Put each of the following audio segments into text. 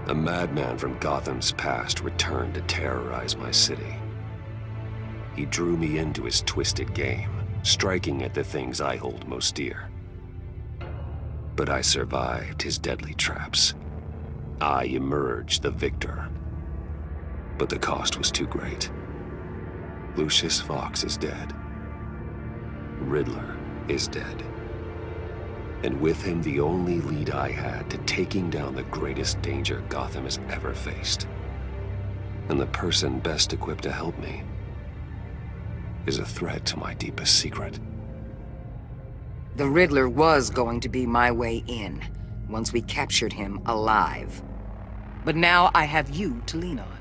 A madman from Gotham's past returned to terrorize my city. He drew me into his twisted game, striking at the things I hold most dear. But I survived his deadly traps. I emerged the victor. But the cost was too great. Lucius Fox is dead. Riddler is dead. And with him, the only lead I had to taking down the greatest danger Gotham has ever faced. And the person best equipped to help me is a threat to my deepest secret. The Riddler was going to be my way in, once we captured him alive. But now I have you to lean on.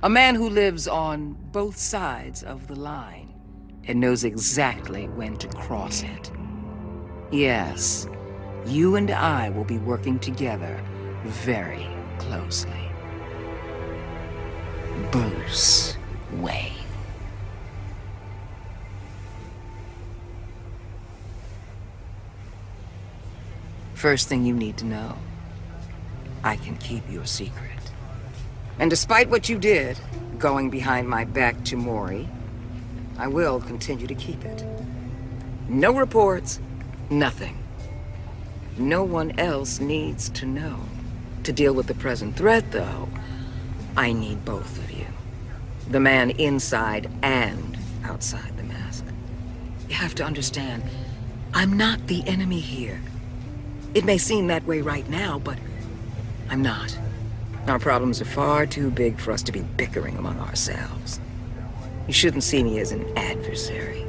A man who lives on both sides of the line and knows exactly when to cross it. Yes, you and I will be working together very closely. Bruce Wayne. First thing you need to know, I can keep your secret. And despite what you did, going behind my back to Mori, I will continue to keep it. No reports, nothing. No one else needs to know. To deal with the present threat, though, I need both of you. The man inside and outside the mask. You have to understand, I'm not the enemy here. It may seem that way right now, but I'm not. Our problems are far too big for us to be bickering among ourselves. You shouldn't see me as an adversary.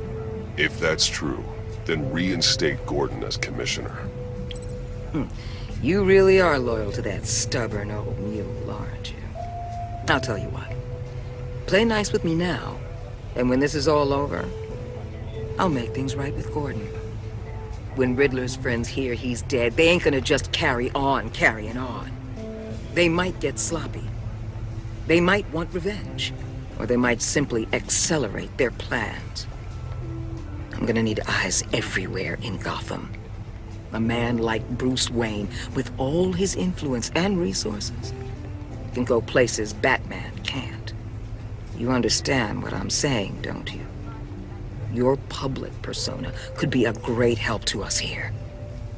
If that's true, then reinstate Gordon as commissioner. You really are loyal to that stubborn old mule, aren't you? I'll tell you what. Play nice with me now, and when this is all over, I'll make things right with Gordon. When Riddler's friends hear he's dead, they ain't gonna just carry on carrying on. They might get sloppy. They might want revenge. Or they might simply accelerate their plans. I'm gonna need eyes everywhere in Gotham. A man like Bruce Wayne, with all his influence and resources, can go places Batman can't. You understand what I'm saying, don't you? Your public persona could be a great help to us here.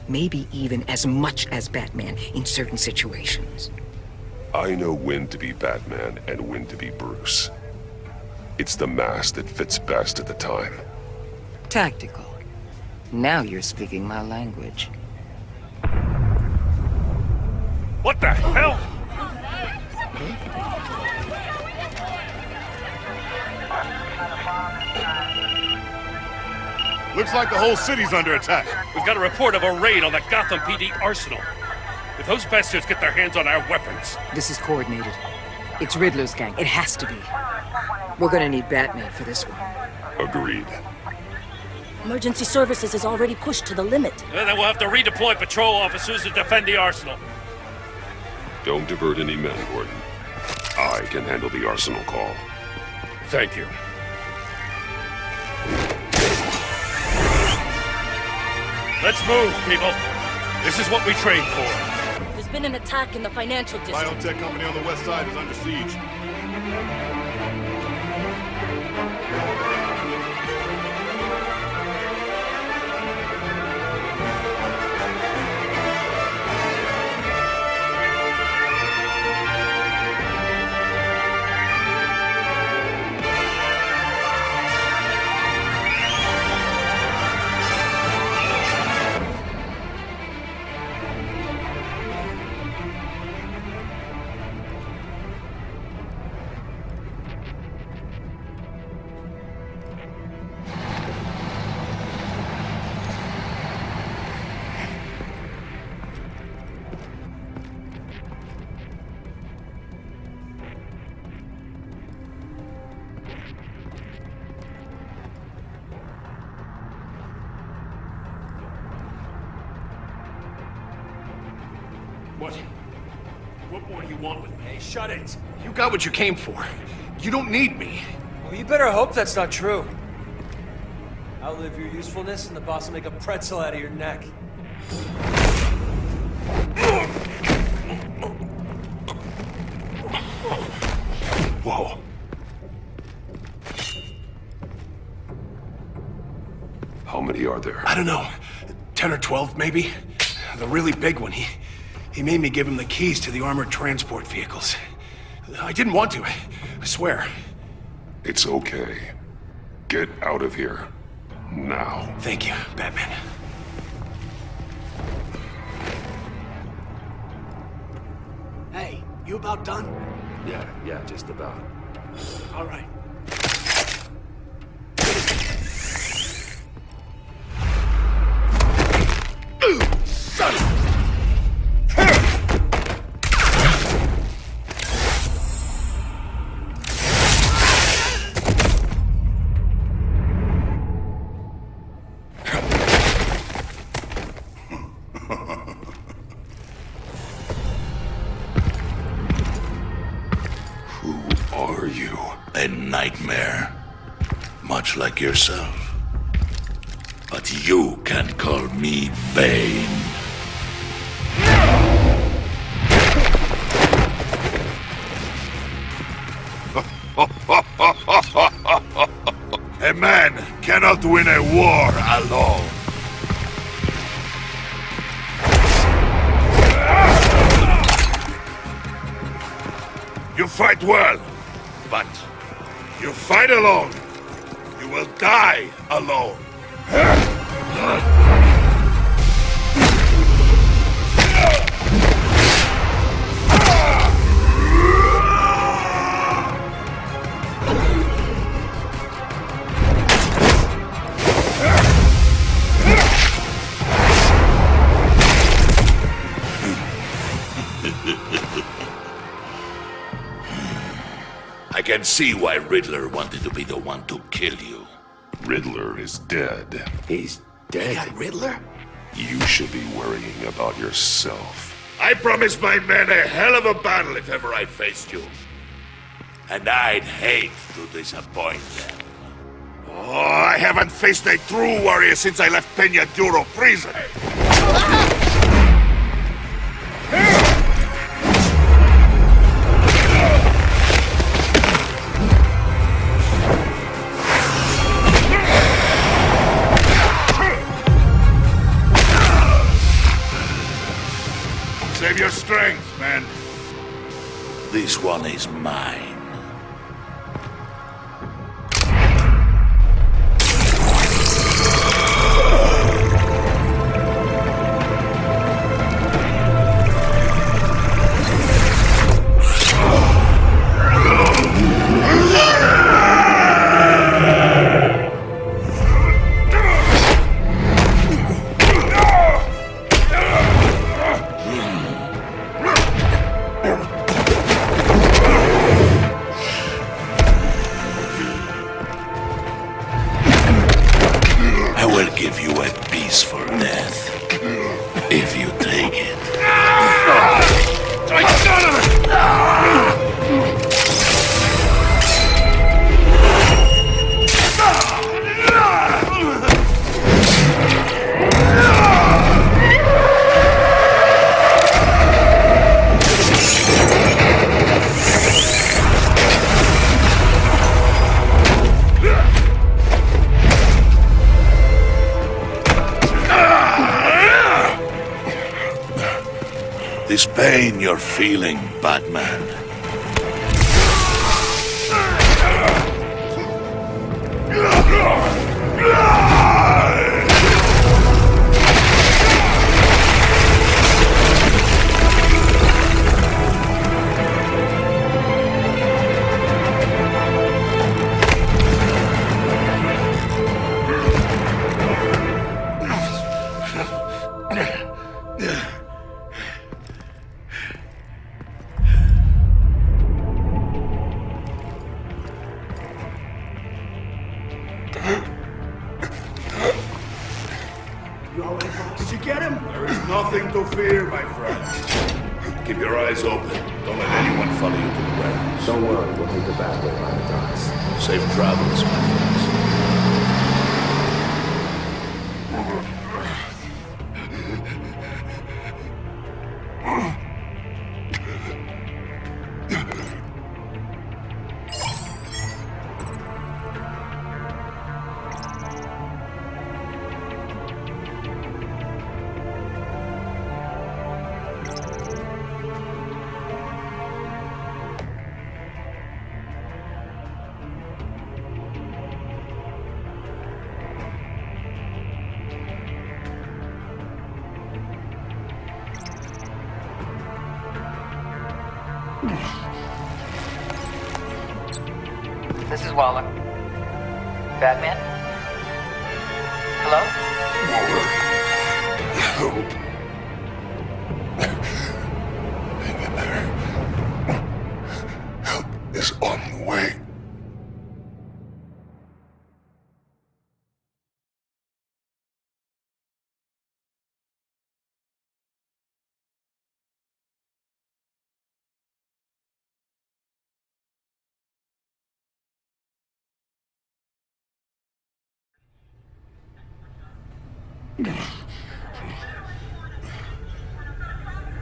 Maybe even as much as Batman in certain situations. I know when to be Batman and when to be Bruce. It's the mask that fits best at the time. Tactical. Now you're speaking my language. What the hell? Looks like the whole city's under attack. We've got a report of a raid on the Gotham PD arsenal. If those bastards get their hands on our weapons... This is coordinated. It's Riddler's gang. It has to be. We're gonna need Batman for this one. Agreed. Emergency services is already pushed to the limit. Then we'll have to redeploy patrol officers to defend the arsenal. Don't divert any men, Gordon. I can handle the arsenal call. Thank you. Let's move, people. This is what we trained for. There's been an attack in the financial district. Biotech company on the west side is under siege. What more do you want with me? Hey, shut it! You got what you came for. You don't need me. Well, you better hope that's not true. Outlive your usefulness, and the boss will make a pretzel out of your neck. Whoa. How many are there? I don't know. 10 or 12, maybe? The really big one, he made me give him the keys to the armored transport vehicles. I didn't want to, I swear. It's okay. Get out of here. Now. Thank you, Batman. Hey, you about done? Yeah, just about. All right. Son of a... Are you? A nightmare. Much like yourself. But you can call me Bane. A man cannot win a war alone. You fight well, but you fight alone. You will die alone. I can see why Riddler wanted to be the one to kill you. Riddler is dead. He's dead. Riddler? You should be worrying about yourself. I promised my men a hell of a battle if ever I faced you. And I'd hate to disappoint them. Oh, I haven't faced a true warrior since I left Peña Duro prison. Save your strength, man. This one is mine. Give you a peaceful death, if you take it. This pain you're feeling, Batman. Did you get him? There is nothing to fear, my friend. Keep your eyes open. Don't let anyone follow you to the warehouse. Don't worry, we'll take the back way by the docks. Safe travels, my friends. This is Waller. Batman? Hello? Help. Hang in there. Help is on the way.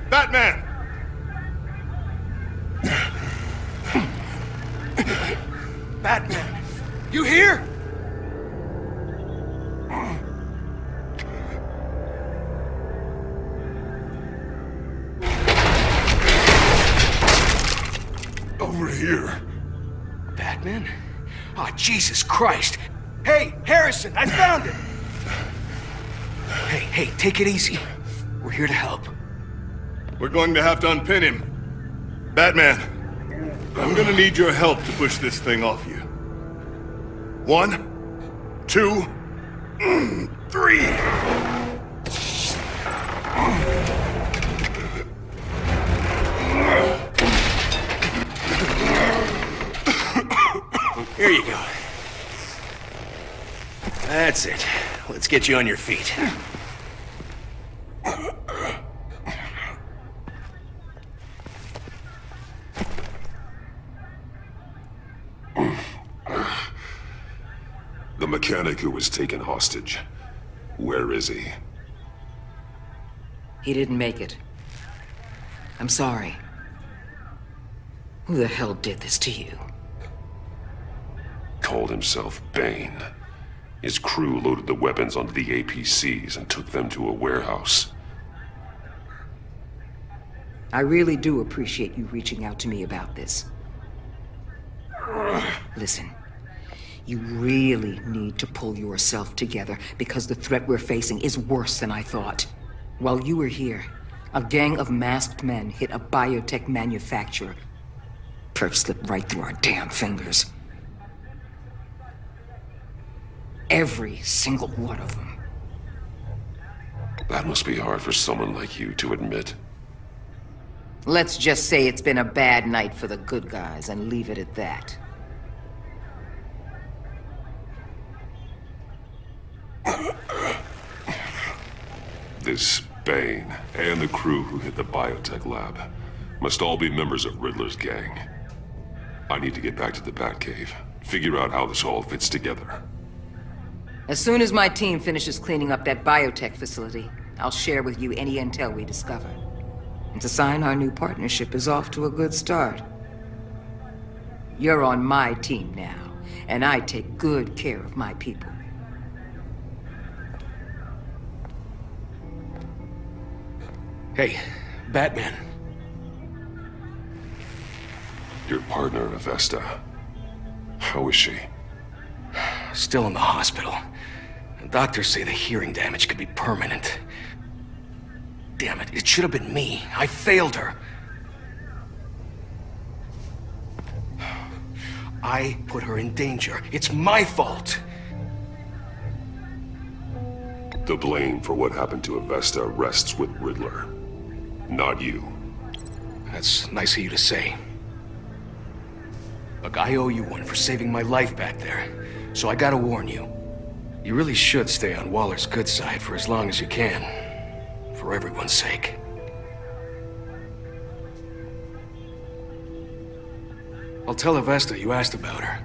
Batman! Batman! You here? Over here. Batman? Oh, Jesus Christ! Hey, Harrison, I found it! Hey, take it easy. We're here to help. We're going to have to unpin him. Batman, I'm gonna need your help to push this thing off you. 1, 2, 3. Here you go. That's it. Let's get you on your feet. The mechanic who was taken hostage. Where is he? He didn't make it. I'm sorry. Who the hell did this to you? Called himself Bane. His crew loaded the weapons onto the APCs and took them to a warehouse. I really do appreciate you reaching out to me about this. Listen, you really need to pull yourself together because the threat we're facing is worse than I thought. While you were here, a gang of masked men hit a biotech manufacturer. Perp slipped right through our damn fingers. Every single one of them. That must be hard for someone like you to admit. Let's just say it's been a bad night for the good guys and leave it at that. This Bane and the crew who hit the biotech lab must all be members of Riddler's gang. I need to get back to the Batcave, figure out how this all fits together. As soon as my team finishes cleaning up that biotech facility, I'll share with you any intel we discover. And to sign our new partnership is off to a good start. You're on my team now, and I take good care of my people. Hey, Batman. Your partner, Avesta. How is she? Still in the hospital. The doctors say the hearing damage could be permanent. Damn it, it should have been me. I failed her. I put her in danger. It's my fault. The blame for what happened to Avesta rests with Riddler, not you. That's nice of you to say. Look, I owe you one for saving my life back there. So I gotta warn you. You really should stay on Waller's good side for as long as you can. For everyone's sake. I'll tell Avesta you asked about her.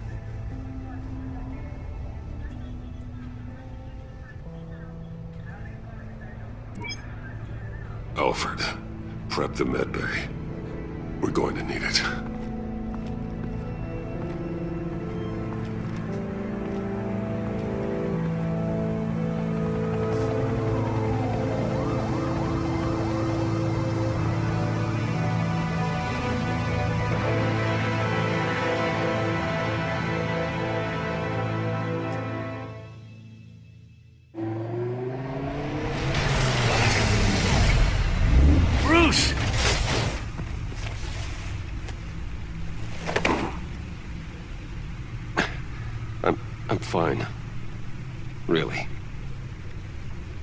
Alfred, prep the medbay. We're going to need it. fine. Really.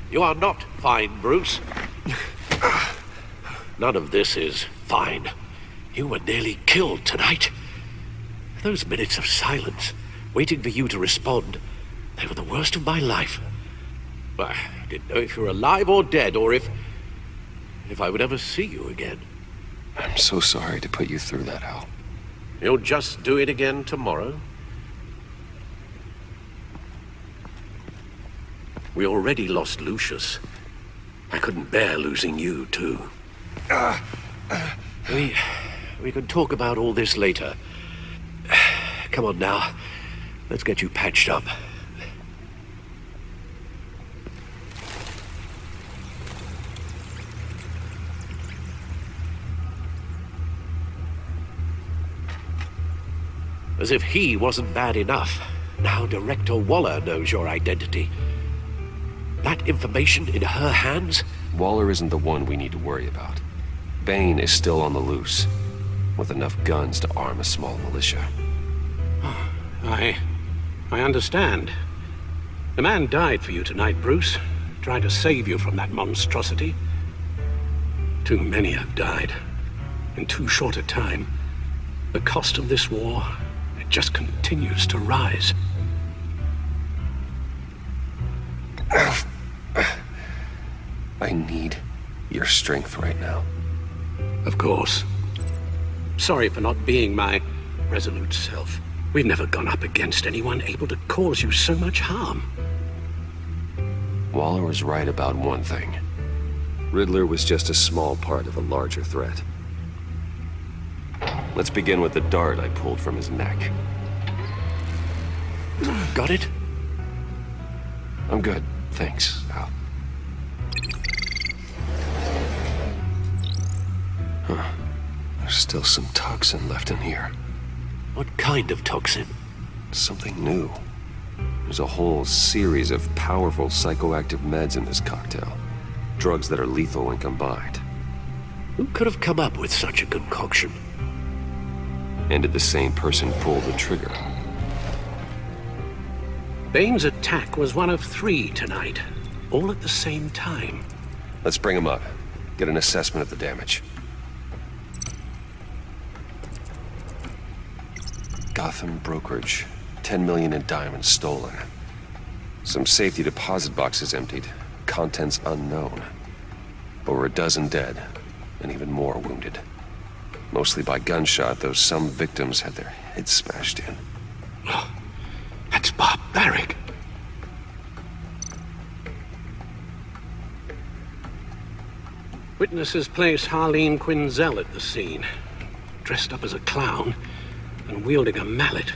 You are not fine, Bruce. None of this is fine. You were nearly killed tonight. Those minutes of silence, waiting for you to respond, they were the worst of my life. I didn't know if you were alive or dead, or if I would ever see you again. I'm so sorry to put you through that, Al. You'll just do it again tomorrow? We already lost Lucius. I couldn't bear losing you, too. We can talk about all this later. Come on now. Let's get you patched up. As if he wasn't bad enough, now Director Waller knows your identity. That information in her hands? Waller isn't the one we need to worry about. Bane is still on the loose, with enough guns to arm a small militia. I understand. The man died for you tonight, Bruce, trying to save you from that monstrosity. Too many have died, in too short a time. The cost of this war, it just continues to rise. I need your strength right now. Of course. Sorry for not being my resolute self. We've never gone up against anyone able to cause you so much harm. Waller was right about one thing. Riddler was just a small part of a larger threat. Let's begin with the dart I pulled from his neck. Got it? I'm good, thanks, Al. Huh. There's still some toxin left in here. What kind of toxin? Something new. There's a whole series of powerful psychoactive meds in this cocktail. Drugs that are lethal when combined. Who could have come up with such a concoction? And did the same person pull the trigger? Bane's attack was one of 3 tonight, all at the same time. Let's bring him up. Get an assessment of the damage. Gotham brokerage. 10 million in diamonds stolen. Some safety deposit boxes emptied. Contents unknown. Over a dozen dead, and even more wounded. Mostly by gunshot, though some victims had their heads smashed in. Oh, that's barbaric. Witnesses place Harleen Quinzel at the scene, dressed up as a clown and wielding a mallet.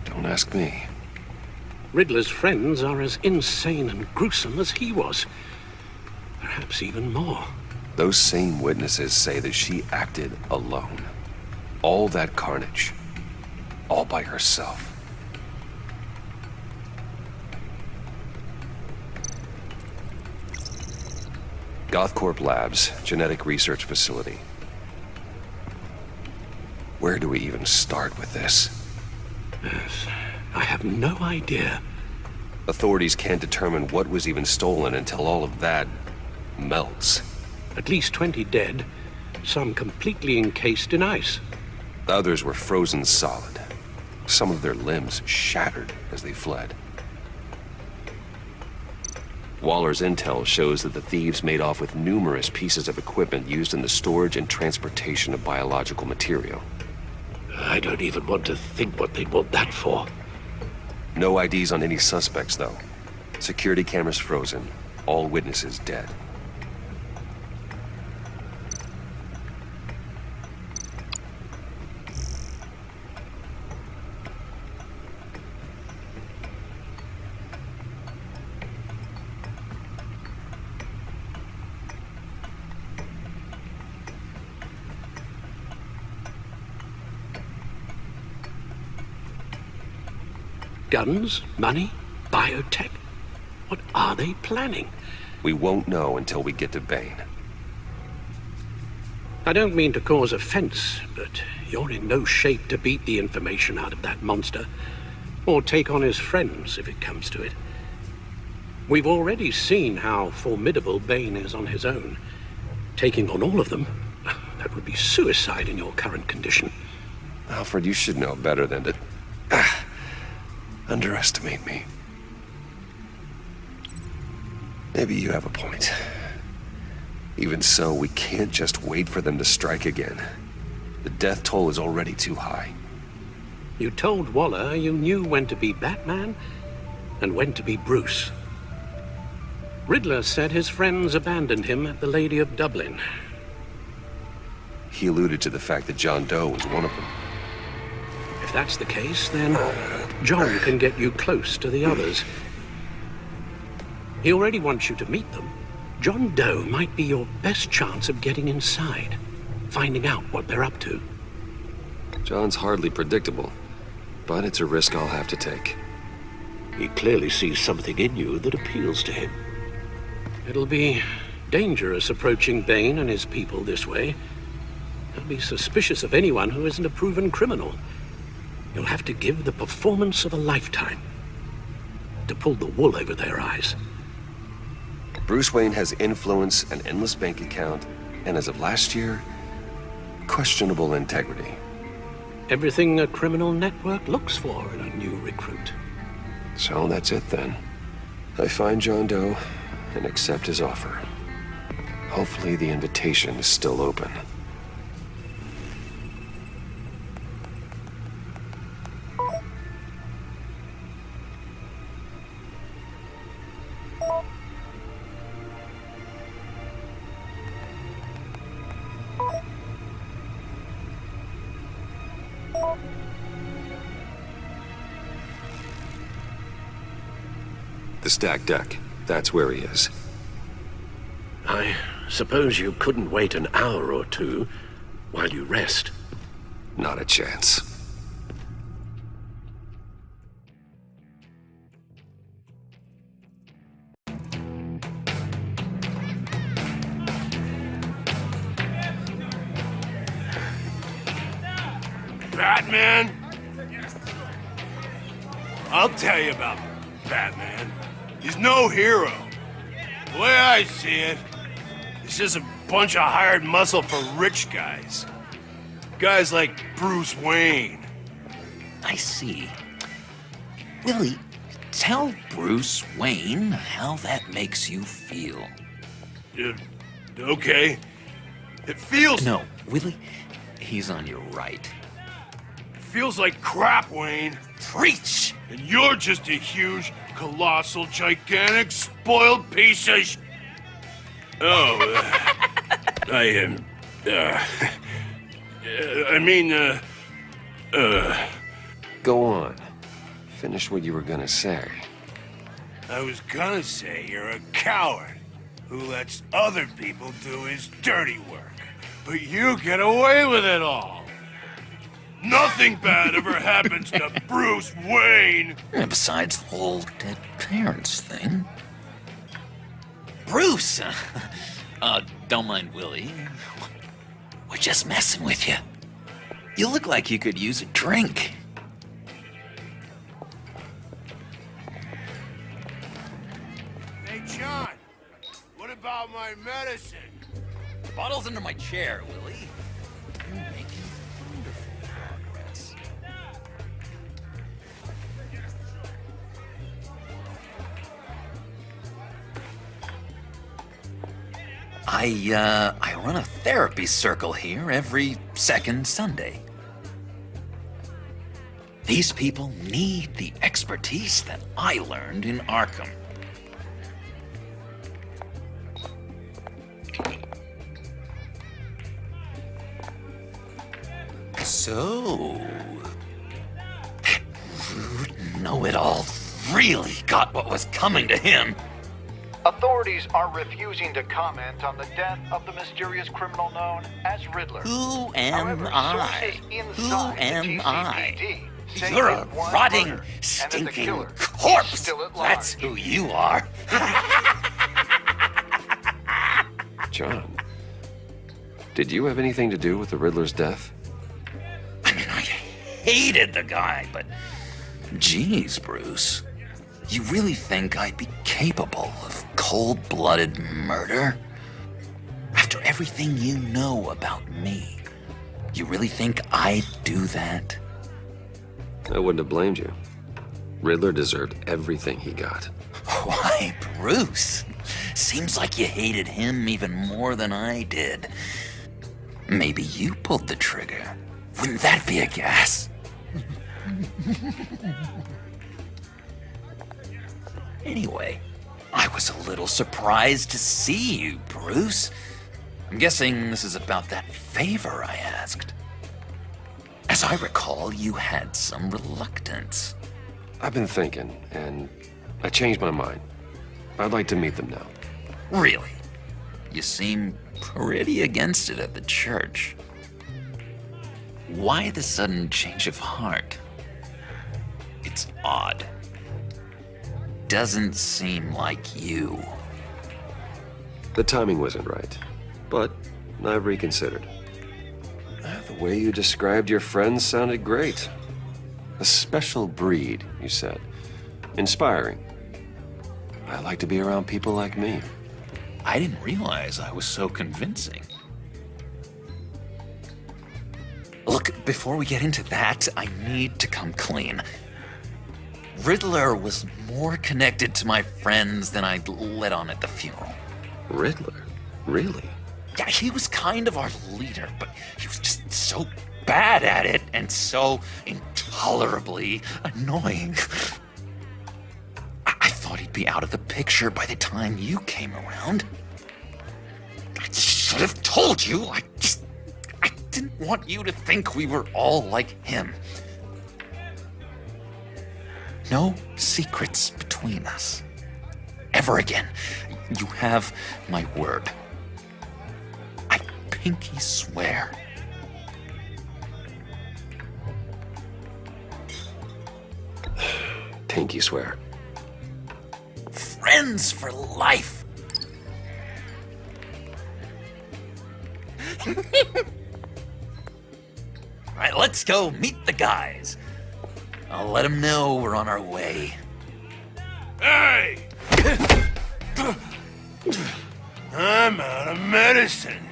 Don't ask me. Riddler's friends are as insane and gruesome as he was. Perhaps even more. Those same witnesses say that she acted alone. All that carnage. All by herself. Gothcorp Labs, genetic research facility. Where do we even start with this? Yes, I have no idea. Authorities can't determine what was even stolen until all of that melts. At least 20 dead, some completely encased in ice. Others were frozen solid. Some of their limbs shattered as they fled. Waller's intel shows that the thieves made off with numerous pieces of equipment used in the storage and transportation of biological material. I don't even want to think what they'd want that for. No IDs on any suspects, though. Security cameras frozen. All witnesses dead. Guns, money, biotech. What are they planning? We won't know until we get to Bane. I don't mean to cause offense, but you're in no shape to beat the information out of that monster. or take on his friends if it comes to it. We've already seen how formidable Bane is on his own. Taking on all of them, that would be suicide in your current condition. Alfred, you should know better than to underestimate me. Maybe you have a point. Even so, we can't just wait for them to strike again. The death toll is already too high. You told Waller you knew when to be Batman and when to be Bruce. Riddler said his friends abandoned him at the Lady of Dublin. He alluded to the fact that John Doe was one of them. If that's the case, then John can get you close to the others. He already wants you to meet them. John Doe might be your best chance of getting inside, finding out what they're up to. John's hardly predictable, but it's a risk I'll have to take. He clearly sees something in you that appeals to him. It'll be dangerous approaching Bane and his people this way. He'll be suspicious of anyone who isn't a proven criminal. You'll have to give the performance of a lifetime to pull the wool over their eyes. Bruce Wayne has influence, an endless bank account, and as of last year, questionable integrity. Everything a criminal network looks for in a new recruit. So that's it then. I find John Doe and accept his offer. Hopefully the invitation is still open. The stacked deck. That's where he is. I suppose you couldn't wait an hour or two while you rest. Not a chance. Batman? I'll tell you about Batman. He's no hero. The way I see it, he's just a bunch of hired muscle for rich guys. Guys like Bruce Wayne. I see. Willie, tell Bruce Wayne how that makes you feel. Okay. It feels... No, Willie, he's on your right. It feels like crap, Wayne. Preach! And you're just a huge, colossal, gigantic, spoiled piece of Go on. Finish what you were gonna say. I was gonna say you're a coward who lets other people do his dirty work. But you get away with it all. Nothing bad ever happens to Bruce Wayne. And besides the whole dead parents thing. Bruce! Don't mind Willie. We're just messing with you. You look like you could use a drink. Hey, John, what about my medicine? The bottle's under my chair, Willie. You're making wonderful progress. I run a therapy circle here every second Sunday. These people need the expertise that I learned in Arkham. So, Know-It-All really got what was coming to him. Authorities are refusing to comment on the death of the mysterious criminal known as Riddler. Who am However, I? sources Who inside the am I? GCPD say You're a it was rotting, murder, and that the stinking killer is corpse. still at large. That's who you are. John, did you have anything to do with the Riddler's death? I mean, I hated the guy, but Jeez, Bruce. You really think I'd be capable of cold-blooded murder? After everything you know about me, you really think I'd do that? I wouldn't have blamed you. Riddler deserved everything he got. Why, Bruce? Seems like you hated him even more than I did. Maybe you pulled the trigger. Wouldn't that be a gas? Anyway, I was a little surprised to see you, Bruce. I'm guessing this is about that favor I asked. As I recall, you had some reluctance. I've been thinking, and I changed my mind. I'd like to meet them now. Really? You seem pretty against it at the church. Why the sudden change of heart? It's odd. Doesn't seem like you. The timing wasn't right, but I've reconsidered. The way you described your friends sounded great. A special breed, you said. Inspiring. I like to be around people like me. I didn't realize I was so convincing. Look, before we get into that, I need to come clean. Riddler was more connected to my friends than I'd let on at the funeral. Riddler? Really? Yeah, he was kind of our leader, but he was just so bad at it and so intolerably annoying. I thought he'd be out of the picture by the time you came around. I should have told you. I didn't want you to think we were all like him. No secrets between us. Ever again. You have my word. I pinky swear. Pinky swear. Friends for life. All right, let's go meet the guys. I'll let them know we're on our way. Hey! I'm out of medicine.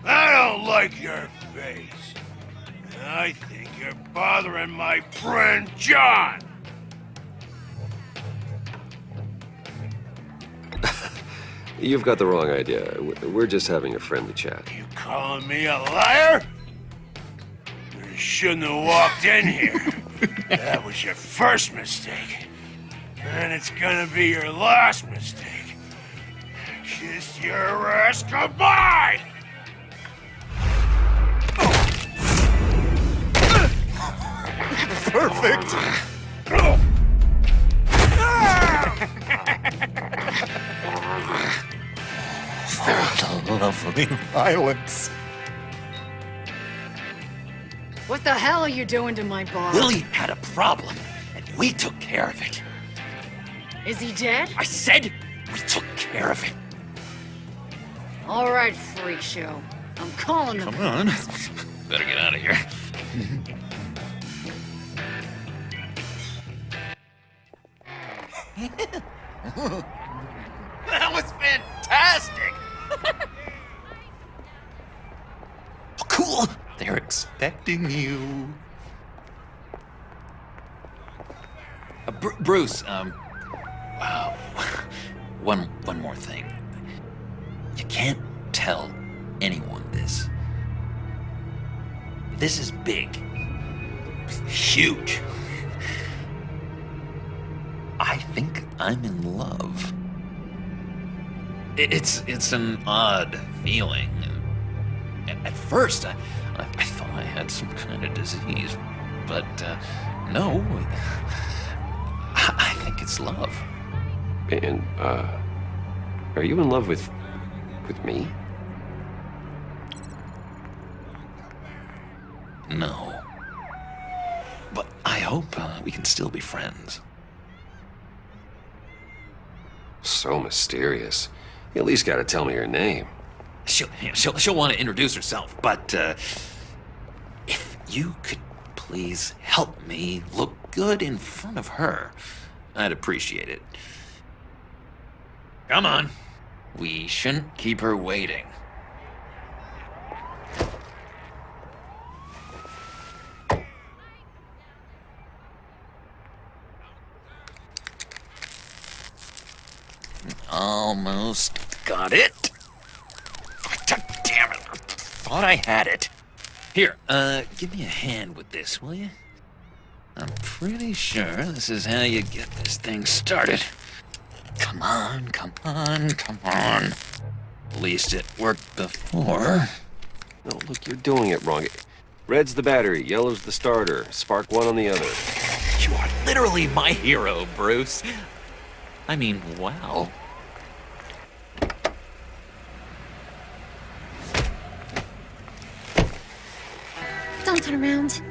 I don't like your face. I think you're bothering my friend John. You've got the wrong idea. We're just having a friendly chat. You calling me a liar? You shouldn't have walked in here. That was your first mistake. And it's gonna be your last mistake. Kiss your ass goodbye! Perfect! Lovely violence. What the hell are you doing to my bar? Willie had a problem, and we took care of it. Is he dead? I said we took care of it. All right, freak show. I'm calling the Come on. Better get out of here. That was fantastic! Oh, cool! They're expecting you. Bruce, wow. One more thing. You can't tell anyone this. This is big. Huge. I think I'm in love. It's an odd feeling. At first, I thought I had some kind of disease, but no. I think it's love. And, are you in love with me? No. But I hope we can still be friends. So mysterious. You at least gotta tell me your name. She'll want to introduce herself, but if you could please help me look good in front of her, I'd appreciate it. Come on. We shouldn't keep her waiting. Almost got it. Damn it. Thought I had it. Here, give me a hand with this, will you? I'm pretty sure this is how you get this thing started. Come on, come on, come on. At least it worked before. No, look, you're doing it wrong. Red's the battery, yellow's the starter. Spark one on the other. You are literally my hero, Bruce. I mean, wow. Don't turn around.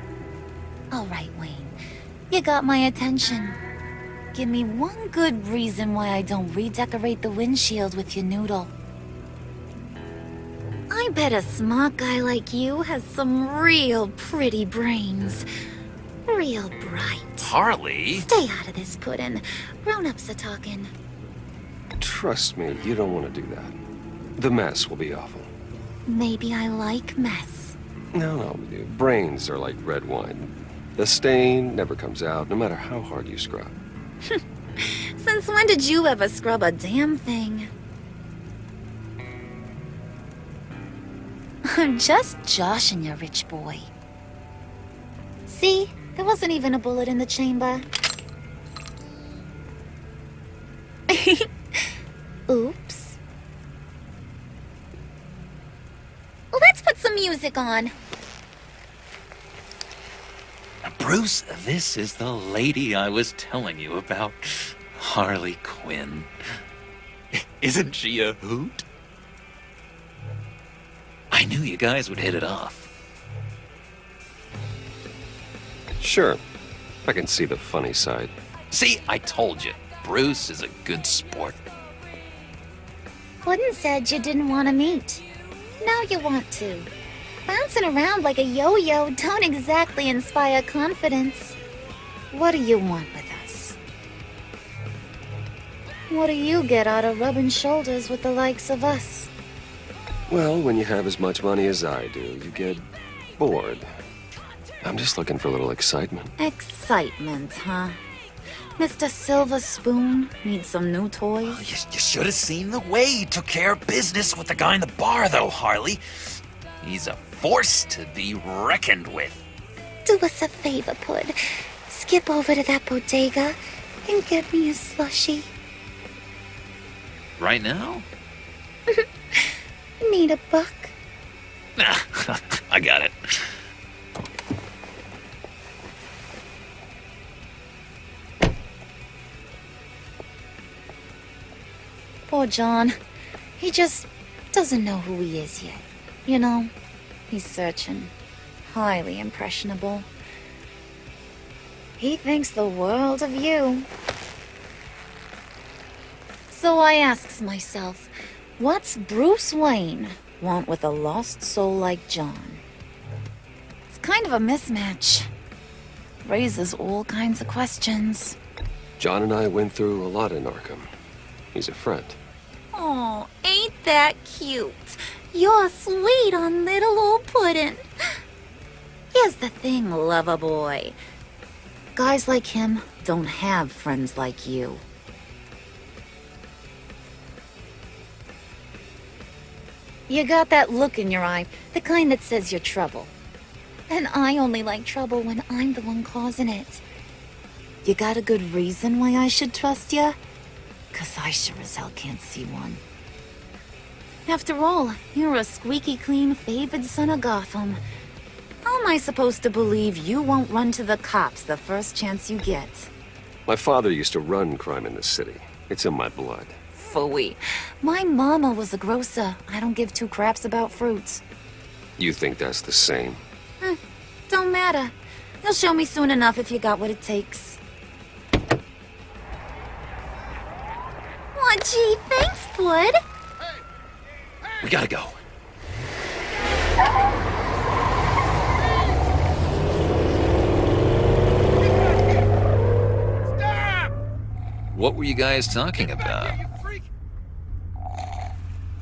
All right, Wayne. You got my attention. Give me one good reason why I don't redecorate the windshield with your noodle. I bet a smart guy like you has some real pretty brains. Real bright. Harley? Stay out of this, Puddin'. Grown-ups are talking. Trust me, you don't want to do that. The mess will be awful. Maybe I like mess. No, brains are like red wine. The stain never comes out, no matter how hard you scrub. Since when did you ever scrub a damn thing? I'm just joshing you, rich boy. See? There wasn't even a bullet in the chamber. Oops. Let's put some music on. Bruce, this is the lady I was telling you about. Harley Quinn. Isn't she a hoot? I knew you guys would hit it off. Sure. I can see the funny side. See, I told you. Bruce is a good sport. Puddin' said you didn't want to meet. Now you want to. Bouncing around like a yo-yo don't exactly inspire confidence. What do you want with us? What do you get out of rubbing shoulders with the likes of us? Well, when you have as much money as I do, you get bored. I'm just looking for a little excitement. Excitement, huh? Mr. Silver Spoon needs some new toys? You should have seen the way he took care of business with the guy in the bar, though, Harley. He's a force to be reckoned with. Do us a favor, Pud. Skip over to that bodega and get me a slushie. Right now? Need a buck? I got it. Poor John. He just doesn't know who he is yet. You know, he's searching. Highly impressionable. He thinks the world of you. So I asks myself, what's Bruce Wayne want with a lost soul like John? It's kind of a mismatch. Raises all kinds of questions. John and I went through a lot in Arkham. He's a friend. Oh, ain't that cute? You're sweet on little old Puddin'. Here's the thing, lover boy. Guys like him don't have friends like you. You got that look in your eye, the kind that says you're trouble. And I only like trouble when I'm the one causing it. You got a good reason why I should trust you? 'Cause I sure as hell can't see one. After all, you're a squeaky clean favored son of Gotham. How am I supposed to believe you won't run to the cops the first chance you get? My father used to run crime in this city. It's in my blood. Phooey. My mama was a grocer. I don't give two craps about fruits. You think that's the same? Don't matter. You'll show me soon enough if you got what it takes. Aw, gee, thanks, Bud. We gotta go. What were you guys talking about?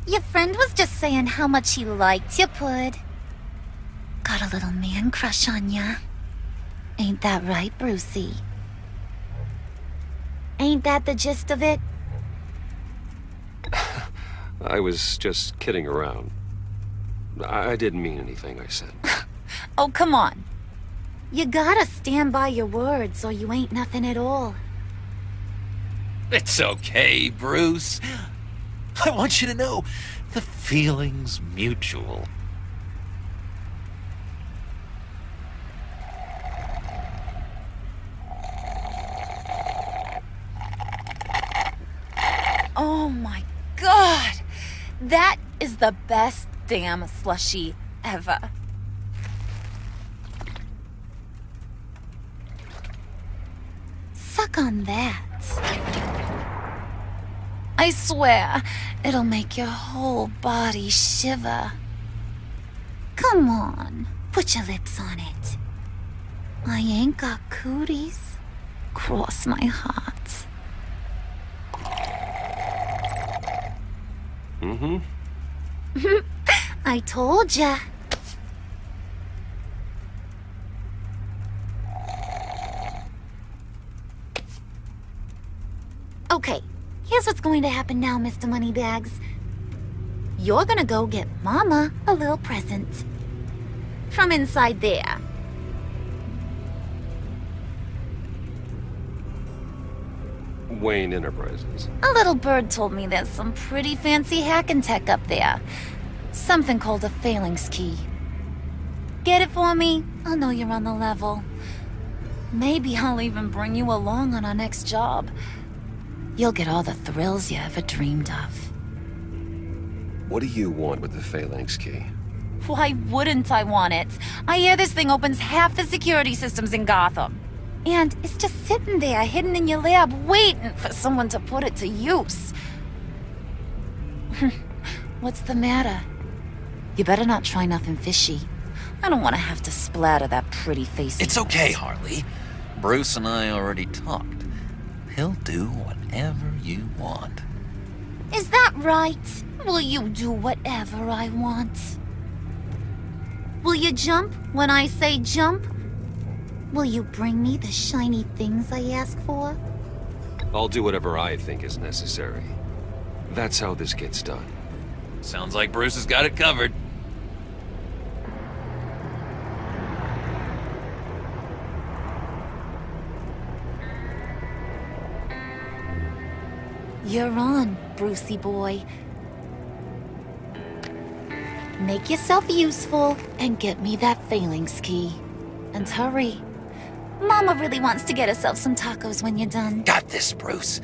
Your friend was just saying how much he liked you, Pud. Got a little man crush on ya. Ain't that right, Brucey? Ain't that the gist of it? I was just kidding around. I didn't mean anything I said. Oh, come on. You gotta stand by your words or you ain't nothing at all. It's okay, Bruce. I want you to know the feeling's mutual. Oh my god! That is the best damn slushie ever. Suck on that. I swear, it'll make your whole body shiver. Come on, put your lips on it. I ain't got cooties. Cross my heart. Mm-hmm. I told ya. Okay, here's what's going to happen now, Mr. Moneybags. You're gonna go get Mama a little present. From inside there. Wayne Enterprises. A little bird told me there's some pretty fancy hacking tech up there. Something called a phalanx key. Get it for me? I'll know you're on the level. Maybe I'll even bring you along on our next job. You'll get all the thrills you ever dreamed of. What do you want with the phalanx key? Why wouldn't I want it? I hear this thing opens half the security systems in Gotham. And it's just sitting there, hidden in your lab, waiting for someone to put it to use. What's the matter? You better not try nothing fishy. I don't want to have to splatter that pretty face. It's okay, Harley. Bruce and I already talked. He'll do whatever you want. Is that right? Will you do whatever I want? Will you jump when I say jump? Will you bring me the shiny things I ask for? I'll do whatever I think is necessary. That's how this gets done. Sounds like Bruce has got it covered. You're on, Brucey boy. Make yourself useful and get me that phalanx key. And hurry. Mama really wants to get herself some tacos when you're done. Got this, Bruce.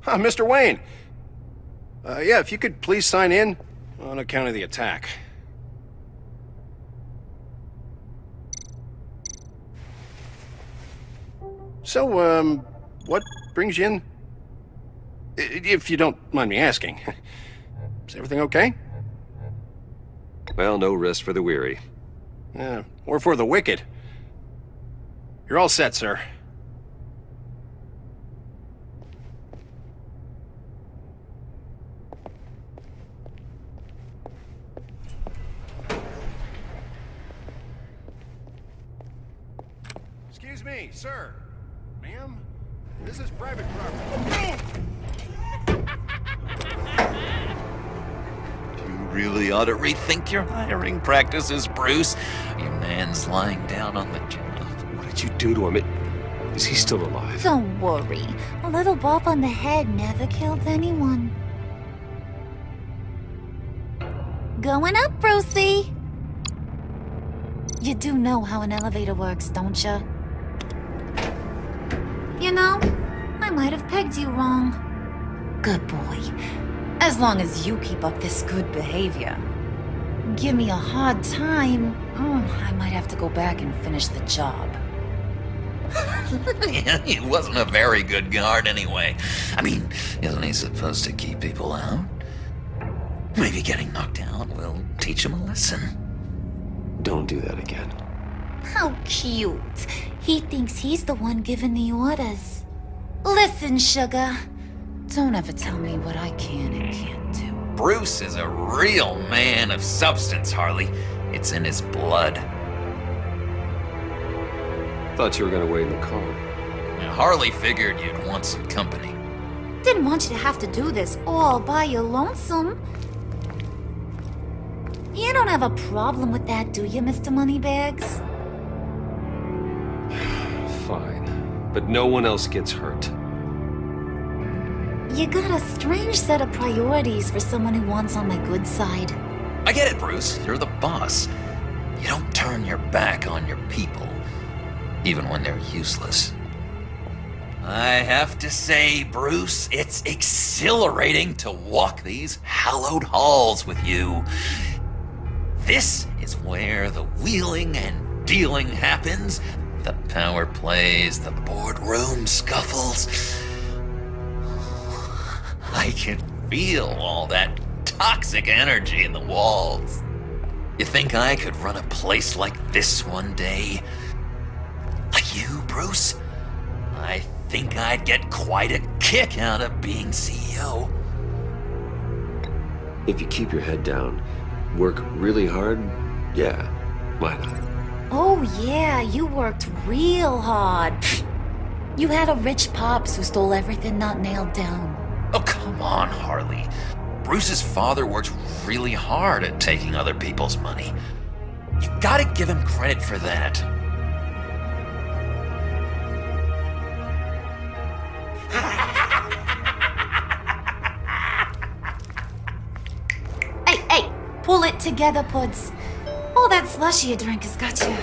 Mr. Wayne. Yeah, if you could please sign in on account of the attack. So, what brings you in? If you don't mind me asking. Is everything okay? Well, no rest for the weary. Or for the wicked. You're all set, sir. Excuse me, sir. Ma'am, this is private property. You really ought to rethink your hiring practices, Bruce. Your man's lying down on the job. What did you do to him? Is he still alive? Don't worry. A little bop on the head never killed anyone. Going up, Brucey. You do know how an elevator works, don't you? You know, I might have pegged you wrong. Good boy. As long as you keep up this good behavior. Give me a hard time, I might have to go back and finish the job. He wasn't a very good guard anyway. I mean, isn't he supposed to keep people out? Maybe getting knocked out will teach him a lesson. Don't do that again. How cute. He thinks he's the one giving the orders. Listen, sugar. Don't ever tell me what I can and can't do. Bruce is a real man of substance, Harley. It's in his blood. Thought you were gonna wait in the car. Now, Harley figured you'd want some company. Didn't want you to have to do this all by your lonesome. You don't have a problem with that, do you, Mr. Moneybags? Fine. But no one else gets hurt. You got a strange set of priorities for someone who wants on my good side. I get it, Bruce. You're the boss. You don't turn your back on your people, even when they're useless. I have to say, Bruce, it's exhilarating to walk these hallowed halls with you. This is where the wheeling and dealing happens, the power plays, the boardroom scuffles. I can feel all that toxic energy in the walls. You think I could run a place like this one day? Like you, Bruce? I think I'd get quite a kick out of being CEO. If you keep your head down, work really hard, yeah, why not? Oh yeah, you worked real hard. You had a rich pops who stole everything not nailed down. Oh, come on, Harley. Bruce's father worked really hard at taking other people's money. You gotta give him credit for that. Hey, pull it together, Puds. All that slushy you drink has got you.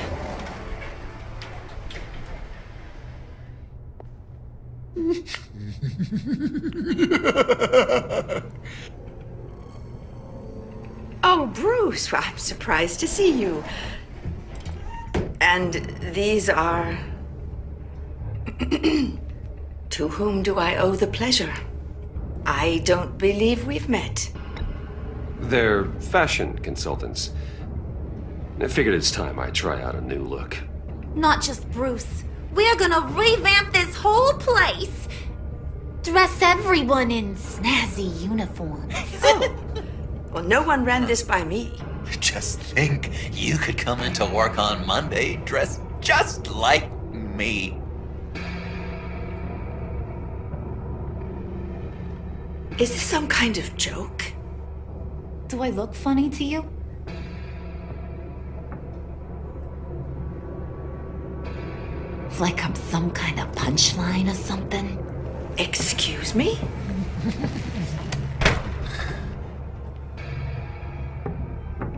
Oh, Bruce, I'm surprised to see you. And these are... To whom do I owe the pleasure? I don't believe we've met. They're fashion consultants. I figured it's time I try out a new look. Not just Bruce. We're gonna revamp this whole place. Dress everyone in snazzy uniforms. Oh, well, no one ran this by me. Just think, you could come into work on Monday dressed just like me. Is this some kind of joke? Do I look funny to you? Like I'm some kind of punchline or something? Excuse me?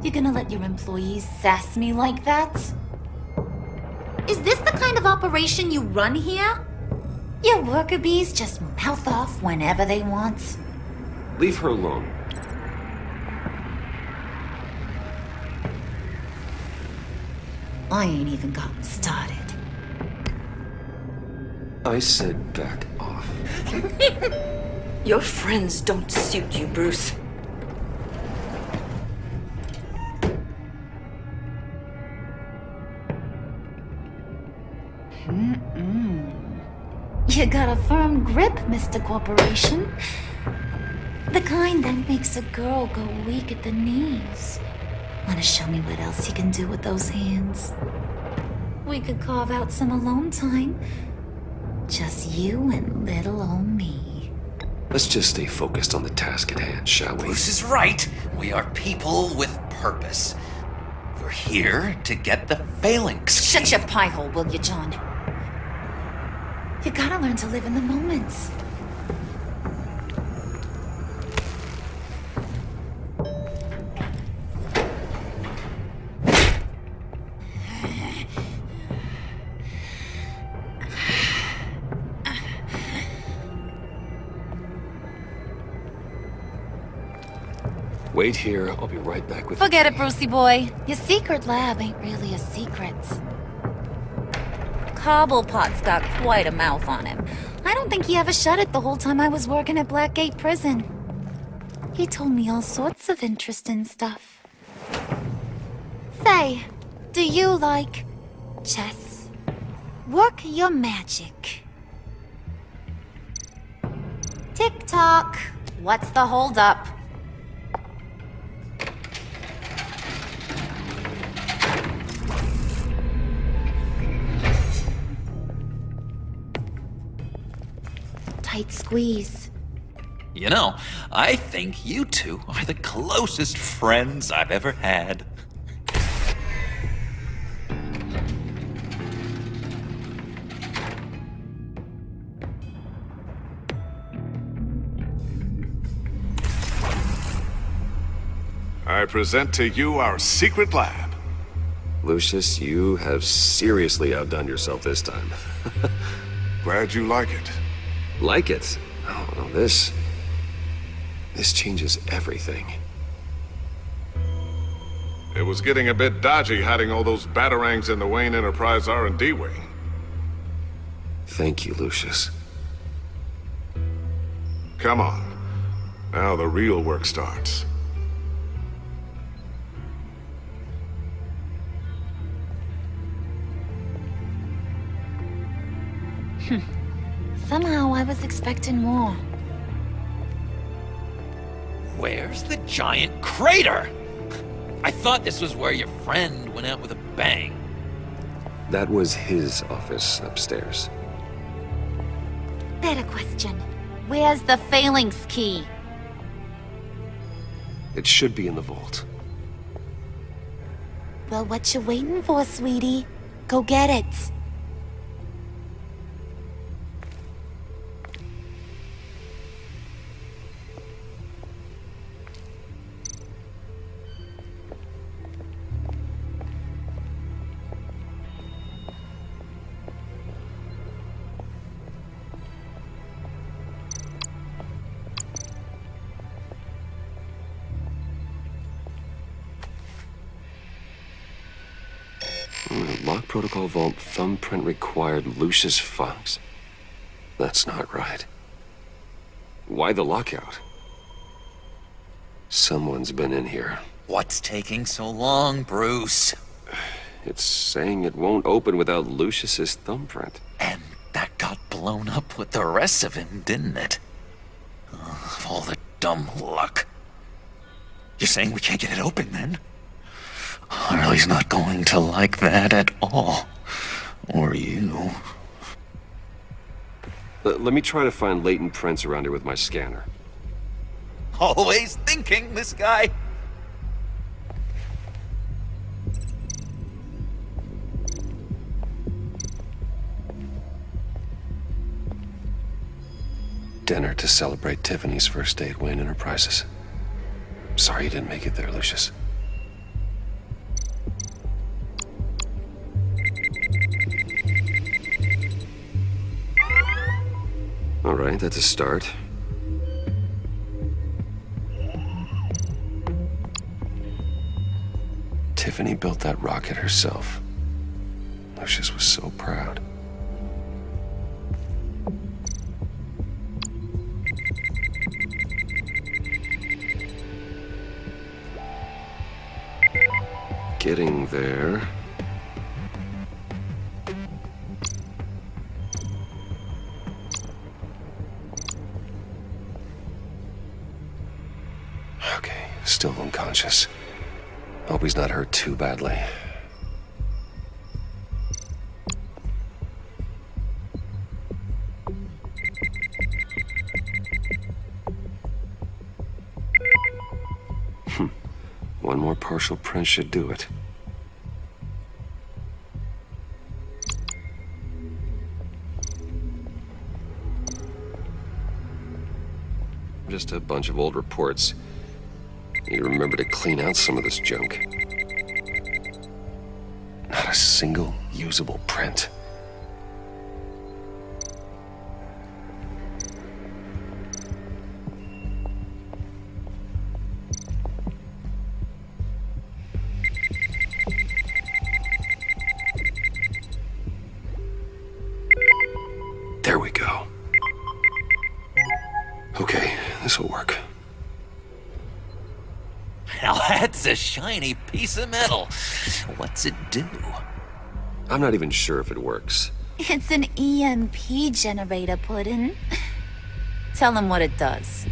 You gonna let your employees sass me like that? Is this the kind of operation you run here? Your worker bees just mouth off whenever they want? Leave her alone. I ain't even gotten started. I said back off. Your friends don't suit you, Bruce. You got a firm grip, Mr. Corporation. The kind that makes a girl go weak at the knees. Wanna show me what else you can do with those hands? We could carve out some alone time. Just you and little old me. Let's just stay focused on the task at hand, shall we? Bruce is right. We are people with purpose. We're here to get the phalanx. Shut your pie hole, will you, John? You gotta learn to live in the moment. Wait here, I'll be right back with Forget it, Brucey boy. Your secret lab ain't really a secret. Cobblepot's got quite a mouth on him. I don't think he ever shut it the whole time I was working at Blackgate Prison. He told me all sorts of interesting stuff. Say, do you like chess? Work your magic. Tick-tock. What's the holdup? Tight squeeze. You know, I think you two are the closest friends I've ever had. I present to you our secret lab. Lucius, you have seriously outdone yourself this time. Glad you like it. Like it? Oh, no, this changes everything. It was getting a bit dodgy hiding all those batarangs in the Wayne Enterprise R&D wing. Thank you, Lucius. Come on. Now the real work starts. Somehow I was expecting more. Where's the giant crater? I thought this was where your friend went out with a bang. That was his office upstairs. Better question. Where's the phalanx key? It should be in the vault. Well, what you waiting for, sweetie? Go get it. Lock protocol vault thumbprint required Lucius Fox. That's not right. Why the lockout? Someone's been in here. What's taking so long, Bruce? It's saying it won't open without Lucius's thumbprint. And that got blown up with the rest of him, didn't it? All the dumb luck. You're saying we can't get it open, then? Harley's not going to like that at all. Or you. Let me try to find latent prints around here with my scanner. Always thinking, this guy. Dinner to celebrate Tiffany's first day at Wayne Enterprises. Sorry you didn't make it there, Lucius. All right, that's a start. Tiffany built that rocket herself. Lucius was so proud. Getting there. Okay, still unconscious. Hope he's not hurt too badly. One more partial print should do it. Just a bunch of old reports. Need to remember to clean out some of this junk. Not a single usable print. It's a shiny piece of metal. What's it do? I'm not even sure if it works. It's an EMP generator, Puddin'. Tell him what it does.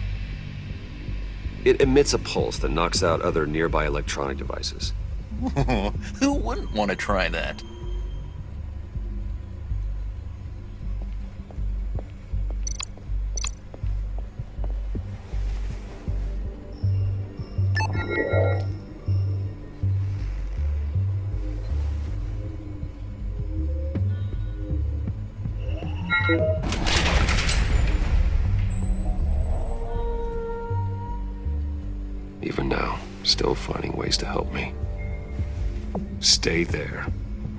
It emits a pulse that knocks out other nearby electronic devices. Who wouldn't want to try that? Even now, still finding ways to help me. Stay there.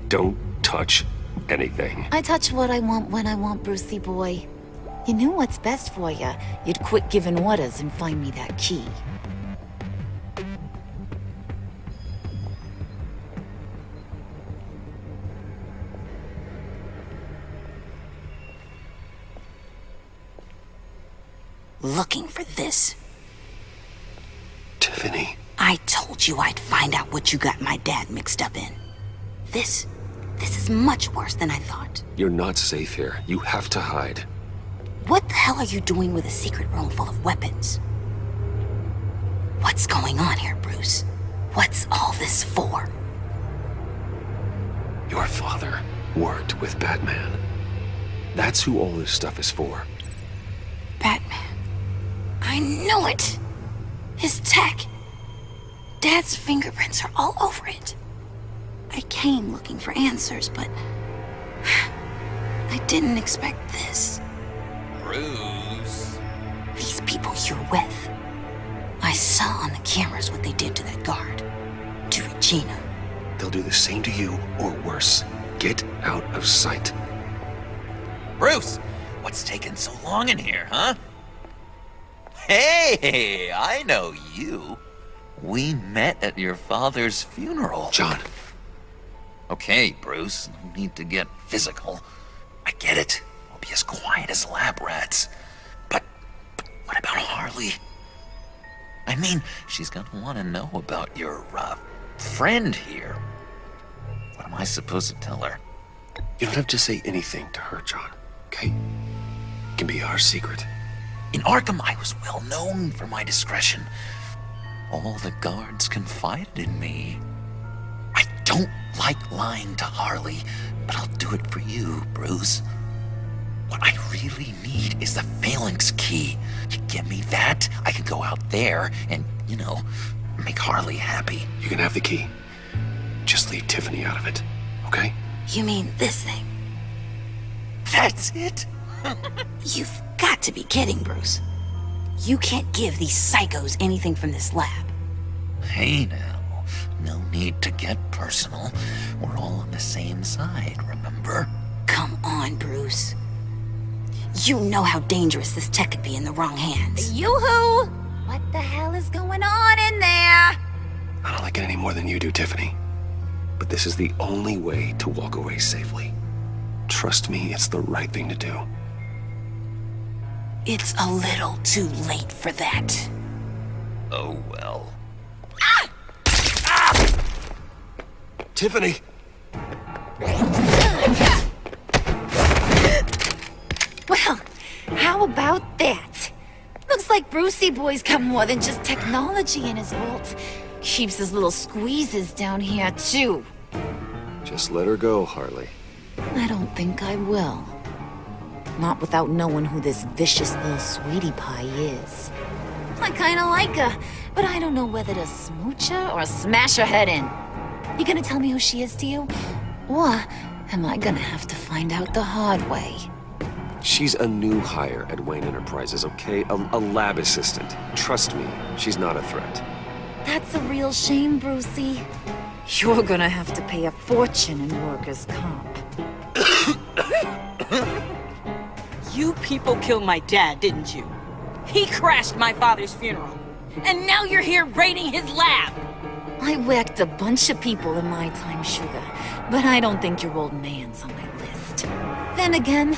Don't touch anything. I touch what I want when I want, Brucey boy. You knew what's best for you. You'd quit giving orders and find me that key. Looking for this. Tiffany. I told you I'd find out what you got my dad mixed up in. This is much worse than I thought. You're not safe here. You have to hide. What the hell are you doing with a secret room full of weapons? What's going on here, Bruce? What's all this for? Your father worked with Batman. That's who all this stuff is for. Batman. I knew it! His tech. Dad's fingerprints are all over it. I came looking for answers, but I didn't expect this. Bruce. These people you're with. I saw on the cameras what they did to that guard. To Regina. They'll do the same to you, or worse. Get out of sight. Bruce, what's taking so long in here, huh? Hey, I know you. We met at your father's funeral. John. Okay, Bruce, no need to get physical. I get it. I'll be as quiet as lab rats. But what about Harley? I mean, she's gonna want to know about your, friend here. What am I supposed to tell her? You don't have to say anything to her, John, okay? It can be our secret. In Arkham, I was well known for my discretion. All the guards confided in me. I don't like lying to Harley, but I'll do it for you, Bruce. What I really need is the Phalanx key. You give me that, I can go out there and, make Harley happy. You can have the key. Just leave Tiffany out of it, okay? You mean this thing? That's it? You've got to be kidding, Bruce. You can't give these psychos anything from this lab. Hey now, no need to get personal. We're all on the same side, remember? Come on, Bruce. You know how dangerous this tech could be in the wrong hands. Yoo-hoo! What the hell is going on in there? I don't like it any more than you do, Tiffany. But this is the only way to walk away safely. Trust me, it's the right thing to do. It's a little too late for that. Oh, well. Tiffany! Well, how about that? Looks like Brucey Boy's got more than just technology in his vault. Keeps his little squeezes down here, too. Just let her go, Harley. I don't think I will. Not without knowing who this vicious little sweetie pie is. I kinda like her, but I don't know whether to smooch her or smash her head in. You gonna tell me who she is to you? Or am I gonna have to find out the hard way? She's a new hire at Wayne Enterprises, okay? A lab assistant. Trust me, she's not a threat. That's a real shame, Brucey. You're gonna have to pay a fortune in workers' comp. You people killed my dad, didn't you? He crashed my father's funeral. And now you're here raiding his lab! I whacked a bunch of people in my time, Sugar, but I don't think your old man's on my list. Then again,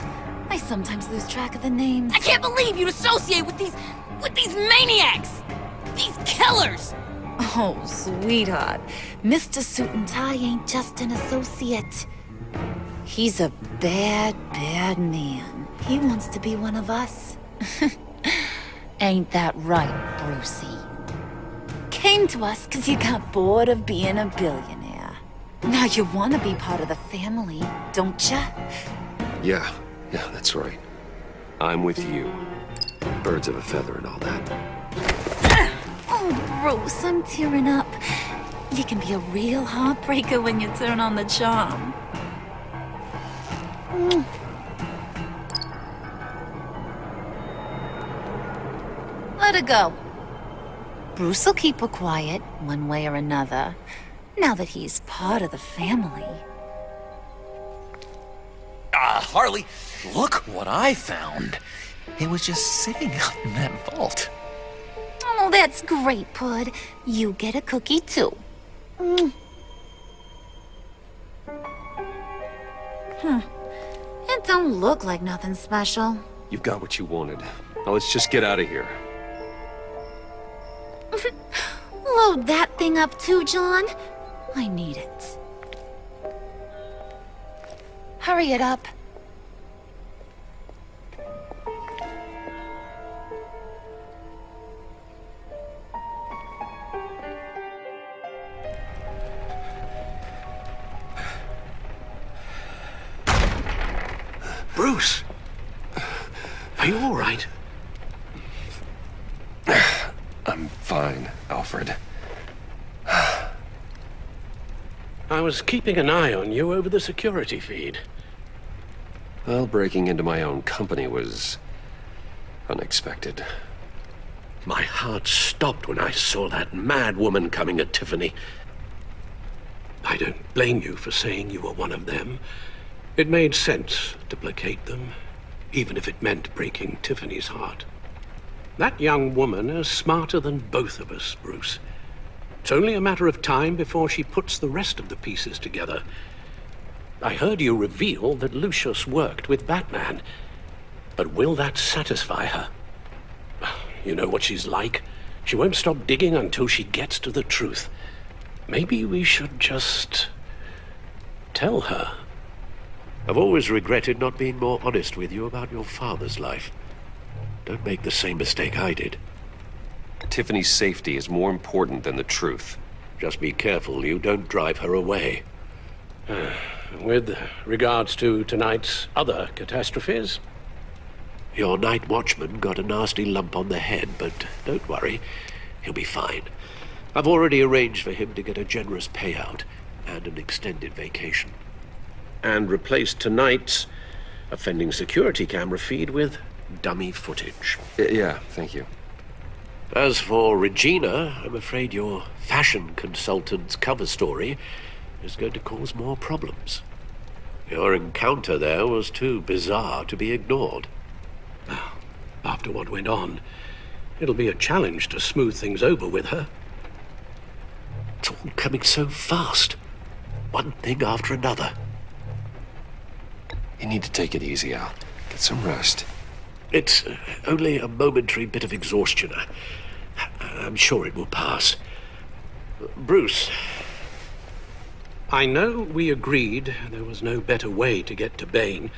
I sometimes lose track of the names. I can't believe you'd associate with these maniacs! These killers! Oh, sweetheart. Mr. Suit and Tie ain't just an associate. He's a bad, bad man. He wants to be one of us. Ain't that right, Brucey? Came to us because you got bored of being a billionaire. Now you want to be part of the family, don't ya? Yeah, that's right. I'm with you. Birds of a feather and all that. Oh, Bruce, I'm tearing up. You can be a real heartbreaker when you turn on the charm. Let her go. Bruce will keep her quiet, one way or another, now that he's part of the family. Harley, look what I found. It was just sitting out in that vault. Oh, that's great, Pud. You get a cookie, too. It don't look like nothing special. You've got what you wanted. Now let's just get out of here. Load that thing up too, John. I need it. Hurry it up. Bruce! Are you all right? I'm fine, Alfred. I was keeping an eye on you over the security feed. Well, breaking into my own company was unexpected. My heart stopped when I saw that mad woman coming at Tiffany. I don't blame you for saying you were one of them. It made sense to placate them, even if it meant breaking Tiffany's heart. That young woman is smarter than both of us, Bruce. It's only a matter of time before she puts the rest of the pieces together. I heard you reveal that Lucius worked with Batman. But will that satisfy her? You know what she's like. She won't stop digging until she gets to the truth. Maybe we should just tell her. I've always regretted not being more honest with you about your father's life. Don't make the same mistake I did. Tiffany's safety is more important than the truth. Just be careful you don't drive her away. With regards to tonight's other catastrophes? Your night watchman got a nasty lump on the head, but don't worry, he'll be fine. I've already arranged for him to get a generous payout and an extended vacation. And replaced tonight's offending security camera feed with dummy footage. Yeah, thank you. As for Regina, I'm afraid your fashion consultant's cover story is going to cause more problems. Your encounter there was too bizarre to be ignored. After what went on, it'll be a challenge to smooth things over with her. It's all coming so fast. One thing after another. You need to take it easy, Al. Get some rest. It's only a momentary bit of exhaustion. I'm sure it will pass. Bruce. I know we agreed there was no better way to get to Bane.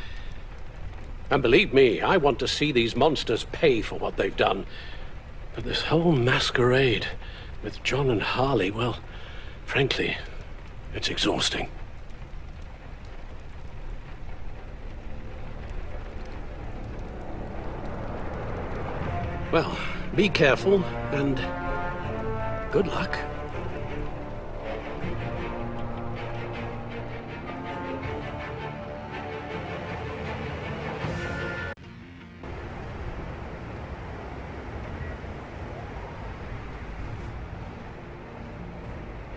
And believe me, I want to see these monsters pay for what they've done. But this whole masquerade with John and Harley, well, frankly, it's exhausting. Well, be careful, and good luck.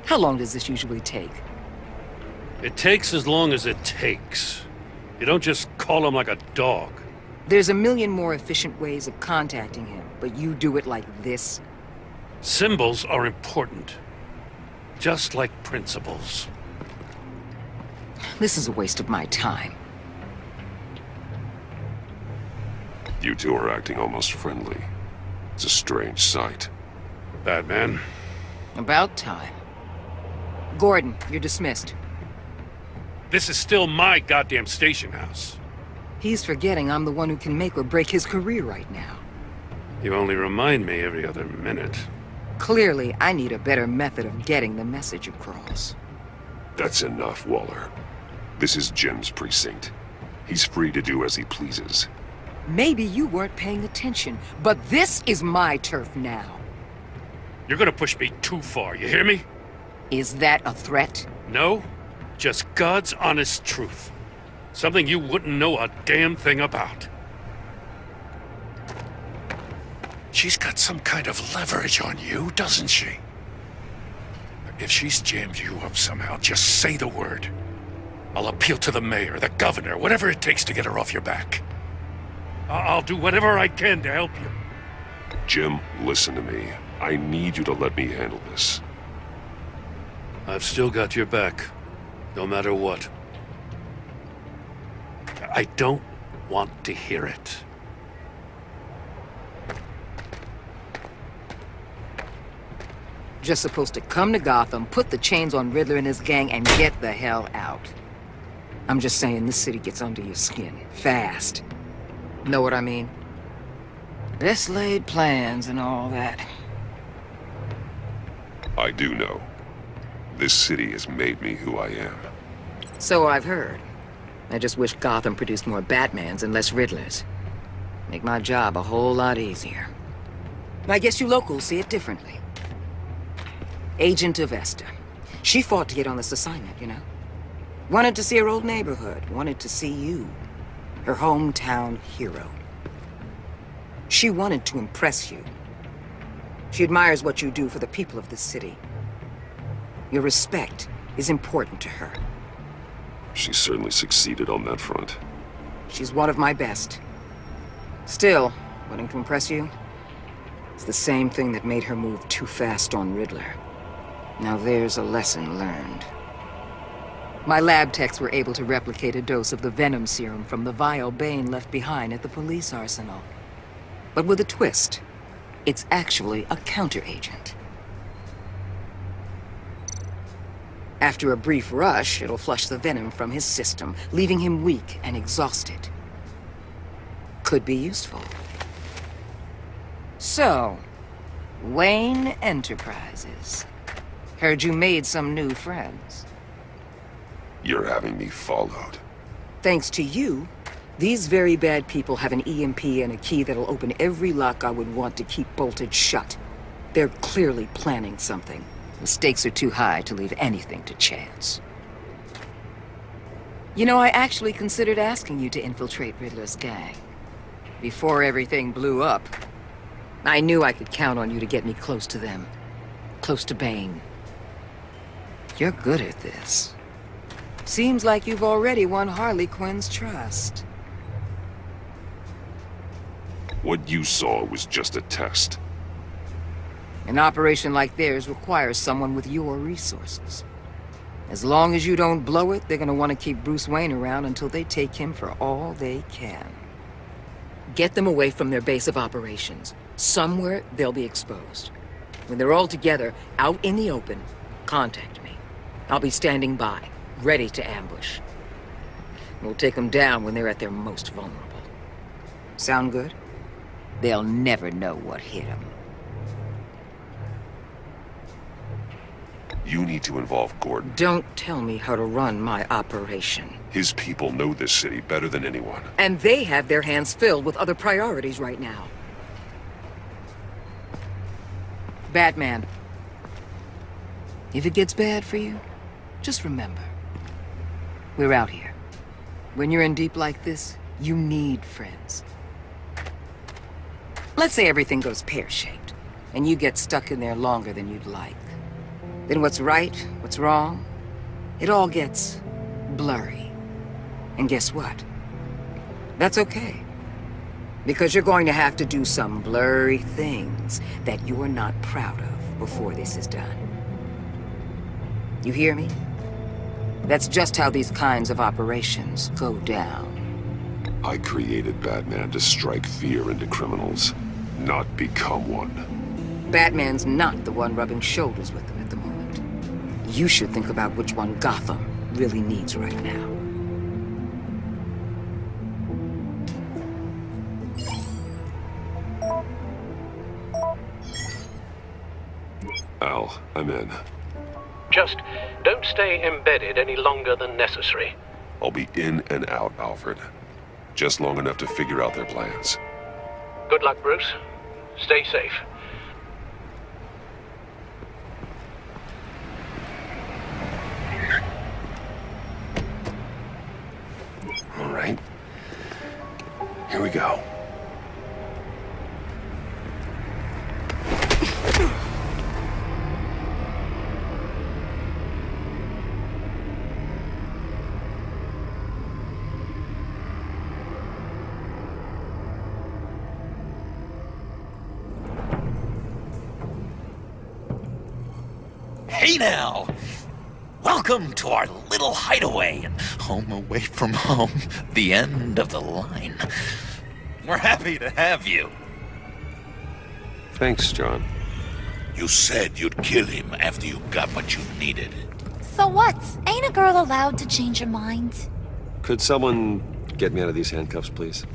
How long does this usually take? It takes as long as it takes. You don't just call him like a dog. There's a million more efficient ways of contacting him, but you do it like this? Symbols are important. Just like principles. This is a waste of my time. You two are acting almost friendly. It's a strange sight. Batman, About time. Gordon, you're dismissed. This is still my goddamn station house. He's forgetting I'm the one who can make or break his career right now. You only remind me every other minute. Clearly, I need a better method of getting the message across. That's enough, Waller. This is Jim's precinct. He's free to do as he pleases. Maybe you weren't paying attention, but this is my turf now. You're gonna push me too far, you hear me? Is that a threat? No, just God's honest truth. Something you wouldn't know a damn thing about. She's got some kind of leverage on you, doesn't she? If she's jammed you up somehow, just say the word. I'll appeal to the mayor, the governor, whatever it takes to get her off your back. I'll do whatever I can to help you. Jim, listen to me. I need you to let me handle this. I've still got your back, no matter what. I don't want to hear it. Just supposed to come to Gotham, put the chains on Riddler and his gang, and get the hell out. I'm just saying this city gets under your skin, fast. Know what I mean? Best laid plans and all that. I do know. This city has made me who I am. So I've heard. I just wish Gotham produced more Batmans and less Riddlers. Make my job a whole lot easier. I guess you locals see it differently. Agent Avesta. She fought to get on this assignment, you know? Wanted to see her old neighborhood. Wanted to see you. Her hometown hero. She wanted to impress you. She admires what you do for the people of this city. Your respect is important to her. She certainly succeeded on that front. She's one of my best. Still, wanting to impress you? It's the same thing that made her move too fast on Riddler. Now there's a lesson learned. My lab techs were able to replicate a dose of the venom serum from the vial Bane left behind at the police arsenal. But with a twist. It's actually a counter-agent. After a brief rush, it'll flush the venom from his system, leaving him weak and exhausted. Could be useful. So, Wayne Enterprises. Heard you made some new friends. You're having me followed. Thanks to you, these very bad people have an EMP and a key that'll open every lock I would want to keep bolted shut. They're clearly planning something. The stakes are too high to leave anything to chance. You know, I actually considered asking you to infiltrate Riddler's gang. Before everything blew up, I knew I could count on you to get me close to them. Close to Bane. You're good at this. Seems like you've already won Harley Quinn's trust. What you saw was just a test. An operation like theirs requires someone with your resources. As long as you don't blow it, they're gonna want to keep Bruce Wayne around until they take him for all they can. Get them away from their base of operations. Somewhere they'll be exposed. When they're all together, out in the open, contact me. I'll be standing by, ready to ambush. We'll take them down when they're at their most vulnerable. Sound good? They'll never know what hit them. You need to involve Gordon. Don't tell me how to run my operation. His people know this city better than anyone. And they have their hands filled with other priorities right now. Batman. If it gets bad for you, just remember. We're out here. When you're in deep like this, you need friends. Let's say everything goes pear-shaped, and you get stuck in there longer than you'd like. Then what's right, what's wrong, it all gets blurry. And guess what? That's okay. Because you're going to have to do some blurry things that you're not proud of before this is done. You hear me? That's just how these kinds of operations go down. I created Batman to strike fear into criminals, not become one. Batman's not the one rubbing shoulders with them at the moment. You should think about which one Gotham really needs right now. Al, I'm in. Just don't stay embedded any longer than necessary. I'll be in and out, Alfred. Just long enough to figure out their plans. Good luck, Bruce. Stay safe. All right. Here we go. Hey now! Welcome to our little hideaway and home away from home, the end of the line. We're happy to have you. Thanks, John. You said you'd kill him after you got what you needed. So what? Ain't a girl allowed to change her mind? Could someone get me out of these handcuffs, please?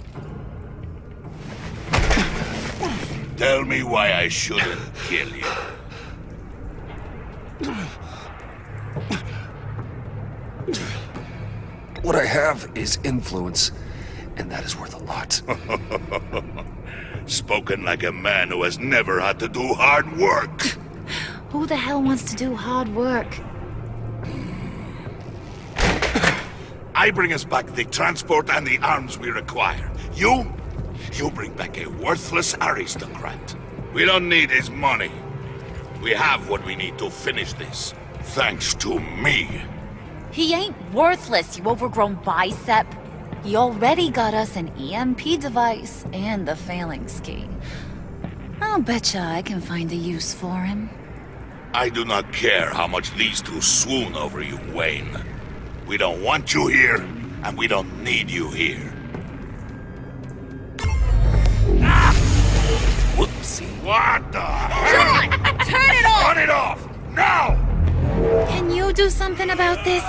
Tell me why I shouldn't kill you. What I have is influence, and that is worth a lot. Spoken like a man who has never had to do hard work. Who the hell wants to do hard work? I bring us back the transport and the arms we require. You bring back a worthless aristocrat. We don't need his money. We have what we need to finish this. Thanks to me. He ain't worthless, you overgrown bicep. He already got us an EMP device and the phalanx key. I'll betcha I can find a use for him. I do not care how much these two swoon over you, Wayne. We don't want you here, and we don't need you here. Whoopsie. What the hell? John! Turn it off! Turn it off! Now! Can you do something about this?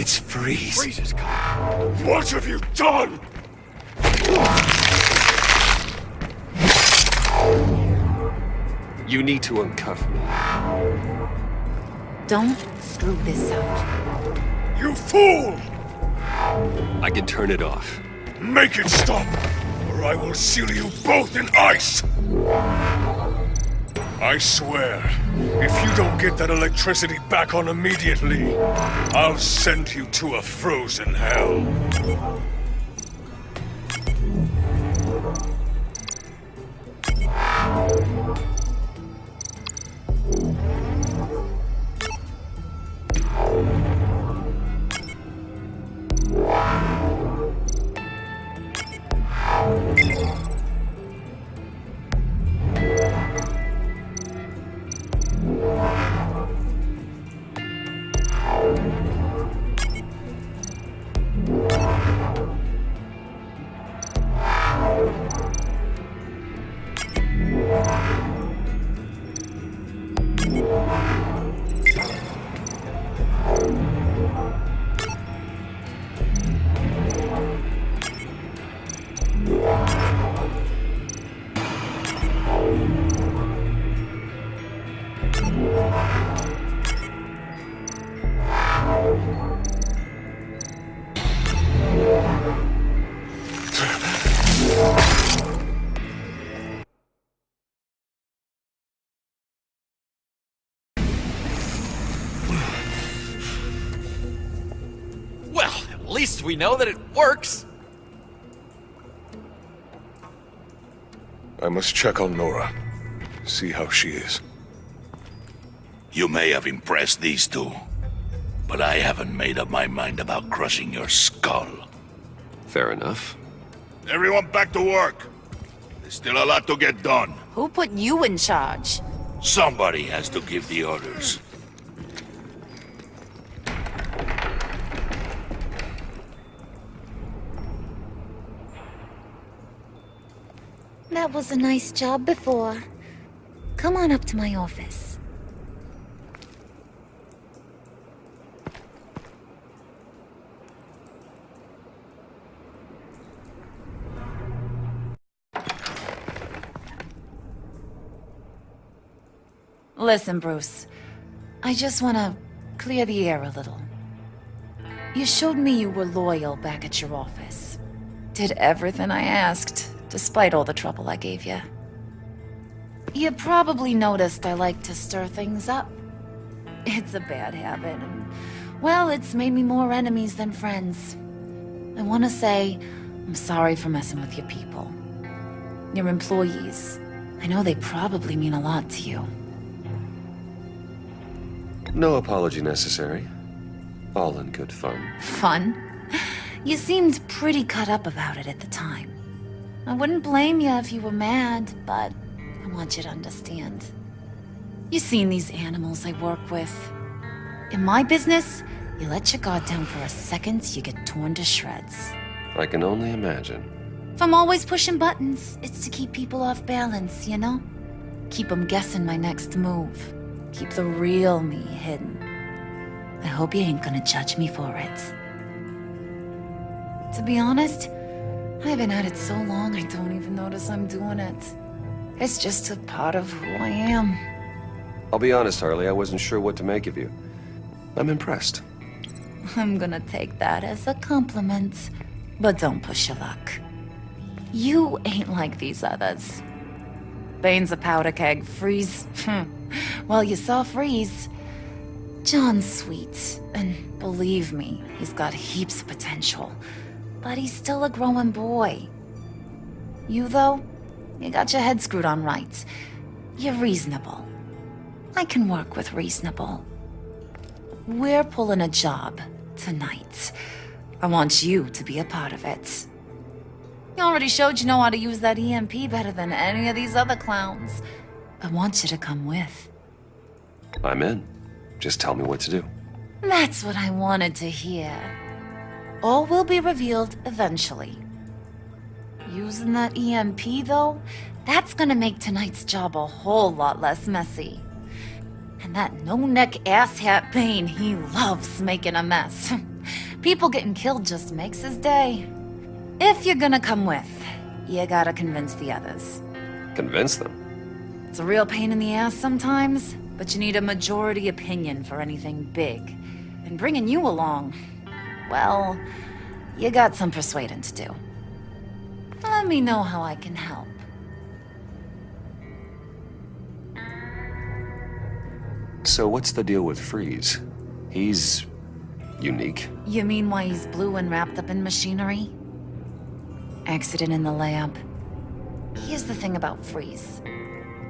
It's Freeze. Freeze is coming. What have you done? You need to uncuff me. Don't screw this up. You fool! I can turn it off. Make it stop, or I will seal you both in ice! I swear, if you don't get that electricity back on immediately, I'll send you to a frozen hell. Well, at least we know that it works. I must check on Nora. See how she is. You may have impressed these two, but I haven't made up my mind about crushing your skull. Fair enough. Everyone back to work. There's still a lot to get done. Who put you in charge? Somebody has to give the orders. That was a nice job before. Come on up to my office. Listen, Bruce. I just want to clear the air a little. You showed me you were loyal back at your office. Did everything I asked, despite all the trouble I gave you. You probably noticed I like to stir things up. It's a bad habit, and, well, it's made me more enemies than friends. I want to say I'm sorry for messing with your people. Your employees. I know they probably mean a lot to you. No apology necessary. All in good fun. Fun? You seemed pretty cut up about it at the time. I wouldn't blame you if you were mad, but I want you to understand. You've seen these animals I work with. In my business, you let your guard down for a second, you get torn to shreds. I can only imagine. If I'm always pushing buttons, it's to keep people off balance, you know? Keep them guessing my next move. Keep the real me hidden. I hope you ain't gonna judge me for it. To be honest, I've been at it so long I don't even notice I'm doing it. It's just a part of who I am. I'll be honest, Harley, I wasn't sure what to make of you. I'm impressed. I'm gonna take that as a compliment, but don't push your luck. You ain't like these others. Bane's a powder keg, Freeze. Well, you saw Freeze. John's sweet, and believe me, he's got heaps of potential. But he's still a growing boy. You, though, you got your head screwed on right. You're reasonable. I can work with reasonable. We're pulling a job tonight. I want you to be a part of it. You already showed you know how to use that EMP better than any of these other clowns. I want you to come with. I'm in. Just tell me what to do. That's what I wanted to hear. All will be revealed eventually. Using that EMP, though, that's gonna make tonight's job a whole lot less messy. And that no-neck asshat Bane, he loves making a mess. People getting killed just makes his day. If you're gonna come with, you gotta convince the others. Convince them? It's a real pain in the ass sometimes, but you need a majority opinion for anything big. And bringing you along, well, you got some persuading to do. Let me know how I can help. So what's the deal with Freeze? He's unique. You mean why he's blue and wrapped up in machinery? Accident in the lab. Here's the thing about Freeze.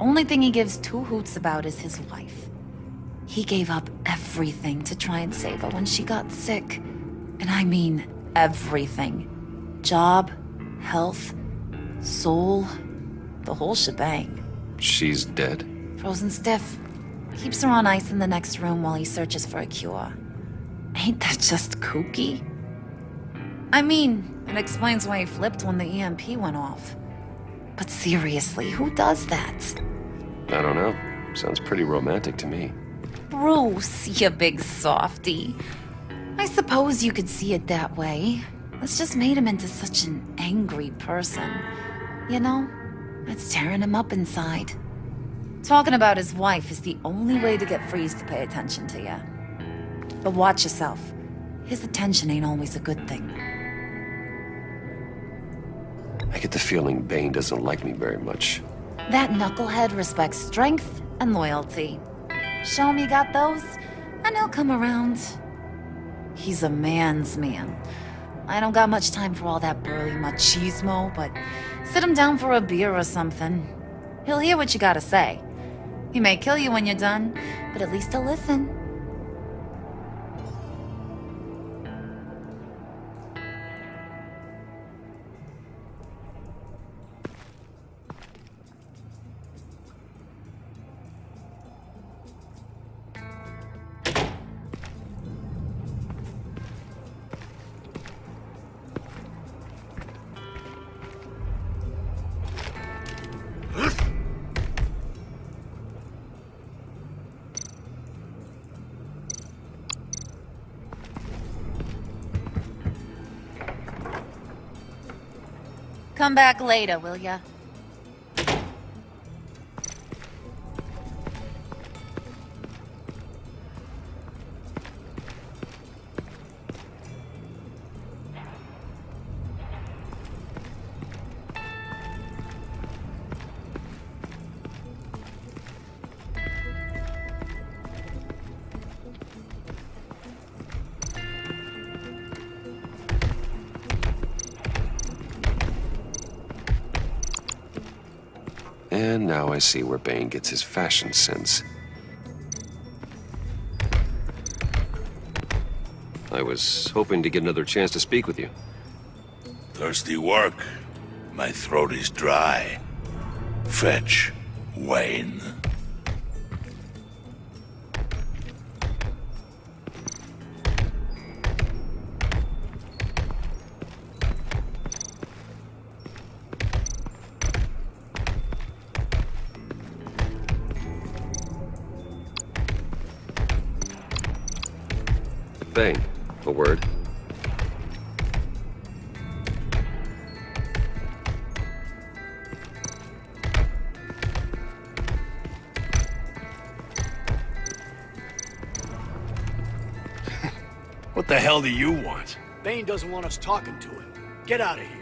Only thing he gives two hoots about is his wife. He gave up everything to try and save her when she got sick. And I mean everything. Job, health, soul, the whole shebang. She's dead? Frozen stiff. Keeps her on ice in the next room while he searches for a cure. Ain't that just kooky? I mean, it explains why he flipped when the EMP went off. But seriously, who does that? I don't know. Sounds pretty romantic to me. Bruce, you big softy. I suppose you could see it that way. It's just made him into such an angry person. You know, it's tearing him up inside. Talking about his wife is the only way to get Freeze to pay attention to you. But watch yourself. His attention ain't always a good thing. I get the feeling Bane doesn't like me very much. That knucklehead respects strength and loyalty. Show him you got those, and he'll come around. He's a man's man. I don't got much time for all that burly machismo, but sit him down for a beer or something. He'll hear what you gotta say. He may kill you when you're done, but at least he'll listen. Come back later, will ya? And now I see where Bane gets his fashion sense. I was hoping to get another chance to speak with you. Thirsty work. My throat is dry. Fetch Wayne. Bane, a word. What the hell do you want? Bane doesn't want us talking to him. Get out of here.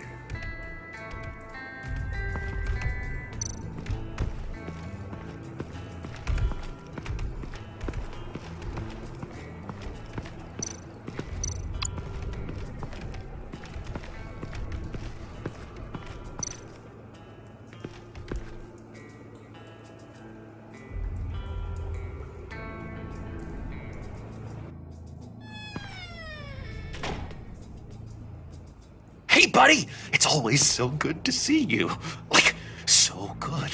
Hey, buddy! It's always so good to see you. Like, so good.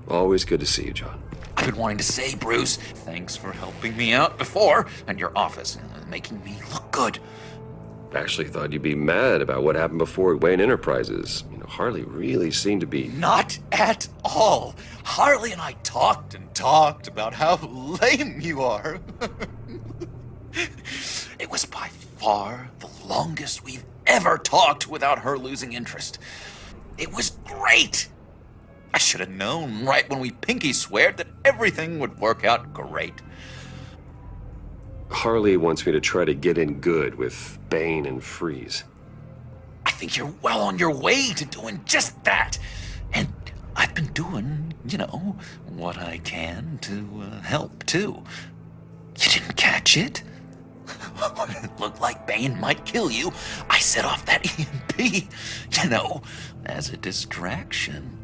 Always good to see you, John. I've been wanting to say, Bruce, thanks for helping me out before at your office, making me look good. Actually thought you'd be mad about what happened before at Wayne Enterprises. You know, Harley really seemed to be... Not at all. Harley and I talked and talked about how lame you are. It was by far the longest we've ever talked without her losing interest. It was great. I should have known right when we pinky sweared that everything would work out great. Harley wants me to try to get in good with Bane and Freeze. I think you're well on your way to doing just that. And I've been doing, you know, what I can to help, too. You didn't catch it? When it looked like Bane might kill you, I set off that EMP, you know, as a distraction.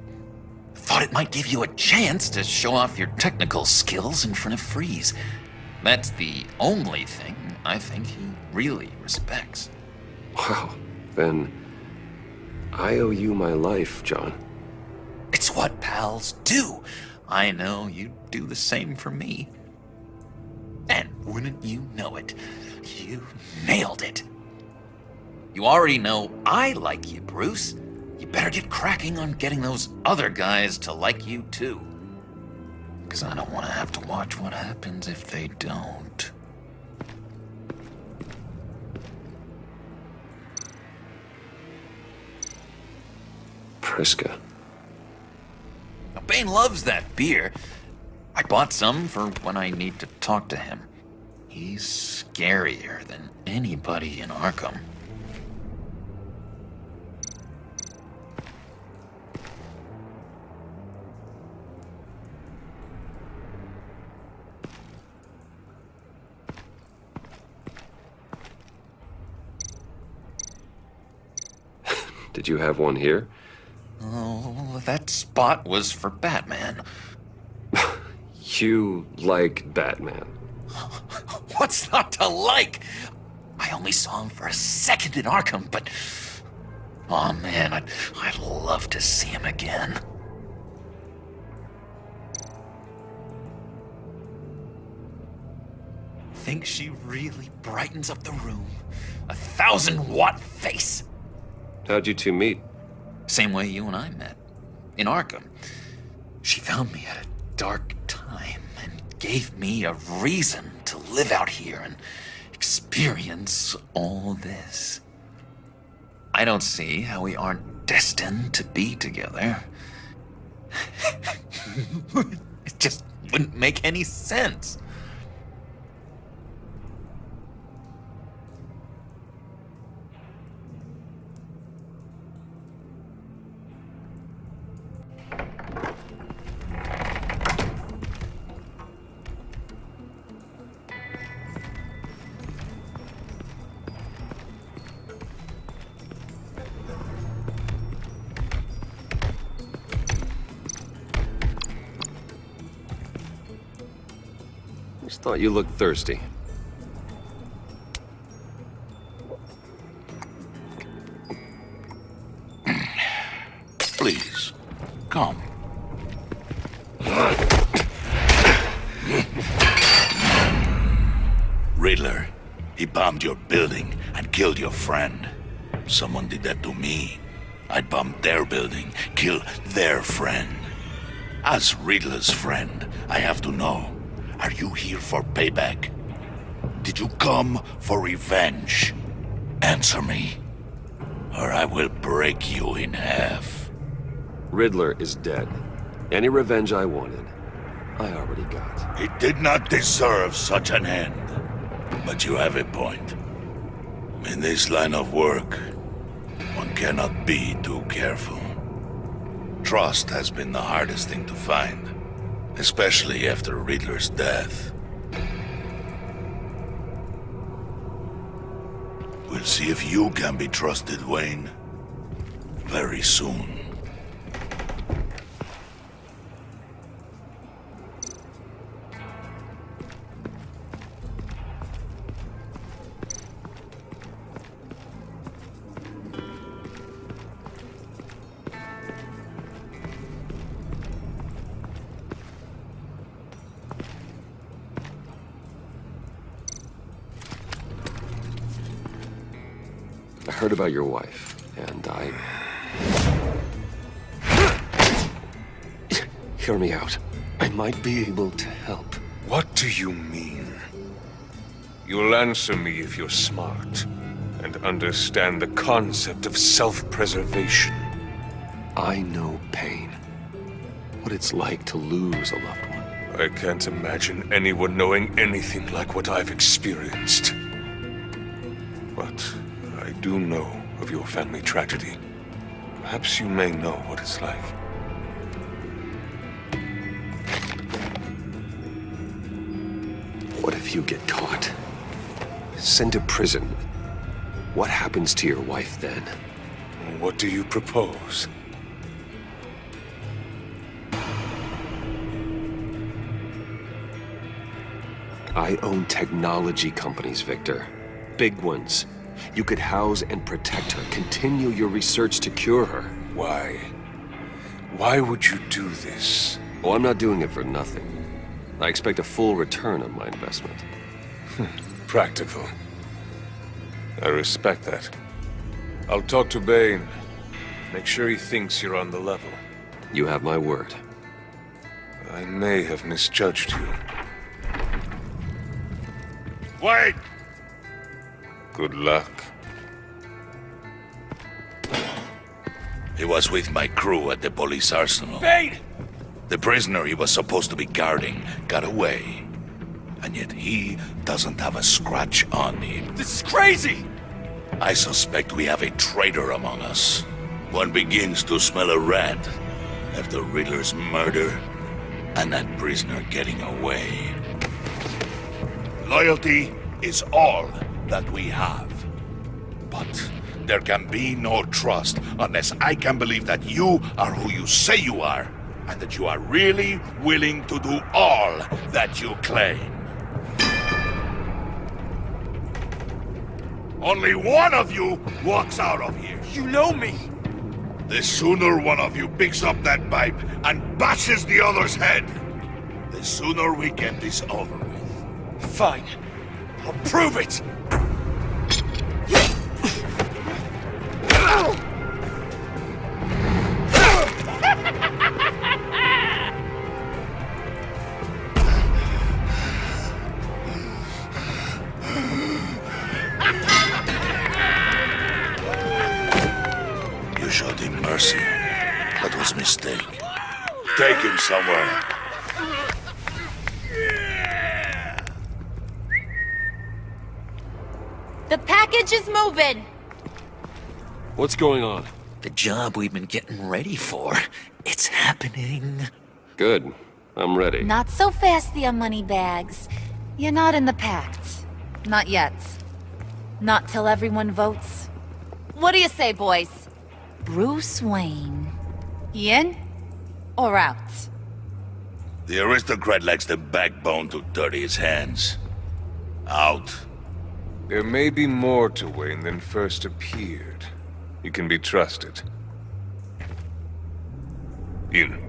Thought it might give you a chance to show off your technical skills in front of Freeze. That's the only thing I think he really respects. Wow, then I owe you my life, John. It's what pals do. I know you'd do the same for me. And wouldn't you know it, you nailed it. You already know I like you, Bruce. You better get cracking on getting those other guys to like you too. Because I don't want to have to watch what happens if they don't. Priska. Now, Bane loves that beer. I bought some for when I need to talk to him. He's scarier than anybody in Arkham. Did you have one here? Oh, that spot was for Batman. You like Batman? What's not to like? I only saw him for a second in Arkham, but... Oh man, I'd love to see him again. Think she really brightens up the room. 1,000-watt face. How'd you two meet? Same way you and I met. In Arkham. She found me at a dark time and gave me a reason to live out here and experience all this. I don't see how we aren't destined to be together. It just wouldn't make any sense. Just thought you looked thirsty. Please, come. Riddler, he bombed your building and killed your friend. Someone did that to me. I'd bomb their building, kill their friend. As Riddler's friend, I have to know, are you here for payback? Did you come for revenge? Answer me, or I will break you in half. Riddler is dead. Any revenge I wanted, I already got. He did not deserve such an end. But you have a point. In this line of work, one cannot be too careful. Trust has been the hardest thing to find, especially after Riddler's death. We'll see if you can be trusted, Wayne. Very soon. I heard about your wife, and Hear me out. I might be able to help. What do you mean? You'll answer me if you're smart and understand the concept of self-preservation. I know pain. What it's like to lose a loved one. I can't imagine anyone knowing anything like what I've experienced. But I do know of your family tragedy. Perhaps you may know what it's like. What if you get caught? Sent to prison. What happens to your wife then? What do you propose? I own technology companies, Victor. Big ones. You could house and protect her. Continue your research to cure her. Why? Why would you do this? Oh, I'm not doing it for nothing. I expect a full return on my investment. Practical. I respect that. I'll talk to Bane. Make sure he thinks you're on the level. You have my word. I may have misjudged you. Wait! Good luck. He was with my crew at the police arsenal. Bane! The prisoner he was supposed to be guarding got away. And yet he doesn't have a scratch on him. This is crazy! I suspect we have a traitor among us. One begins to smell a rat after Riddler's murder and that prisoner getting away. Loyalty is all that we have. But there can be no trust unless I can believe that you are who you say you are, and that you are really willing to do all that you claim. Only one of you walks out of here. You know me! The sooner one of you picks up that pipe and bashes the other's head, the sooner we get this over with. Fine. I'll prove it! somewhere. The package is moving. What's going on? The job we've been getting ready for. It's happening. Good. I'm ready. Not so fast, the Moneybags. You're not in the pact. Not yet. Not till everyone votes. What do you say, boys? Bruce Wayne. In or out? The aristocrat lacks the backbone to dirty his hands. Out. There may be more to Wayne than first appeared. You can be trusted. In.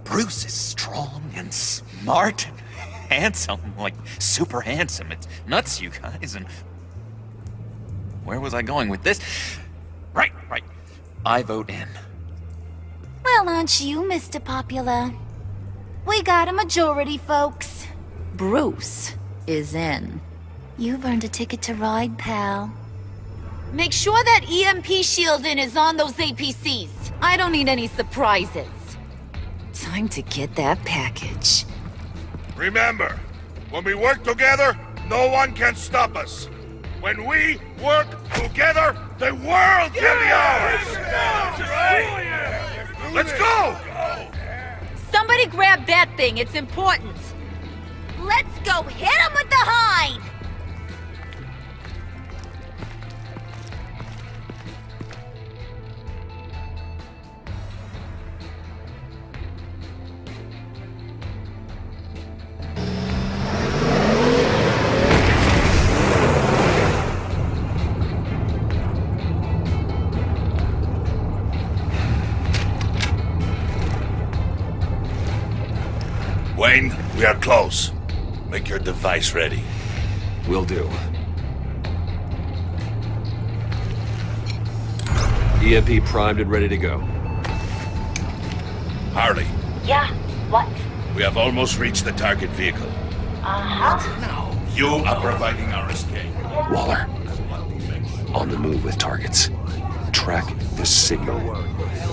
Bruce is strong and smart and handsome, like super handsome. It's nuts, you guys, and... Where was I going with this? Right. I vote in. Well, aren't you, Mr. Popular? We got a majority, folks. Bruce is in. You've earned a ticket to ride, pal. Make sure that EMP shielding is on those APCs. I don't need any surprises. Time to get that package. Remember, when we work together, no one can stop us. When we work together, the world can be ours! Let's go! Somebody grab that thing. It's important. Let's go hit him with the hind! Wayne, we are close. Make your device ready. Will do. EMP primed and ready to go. Harley, Yeah, what? we have almost reached the target vehicle. Uh-huh. You are providing our escape. Waller. On the move with targets. Track the signal.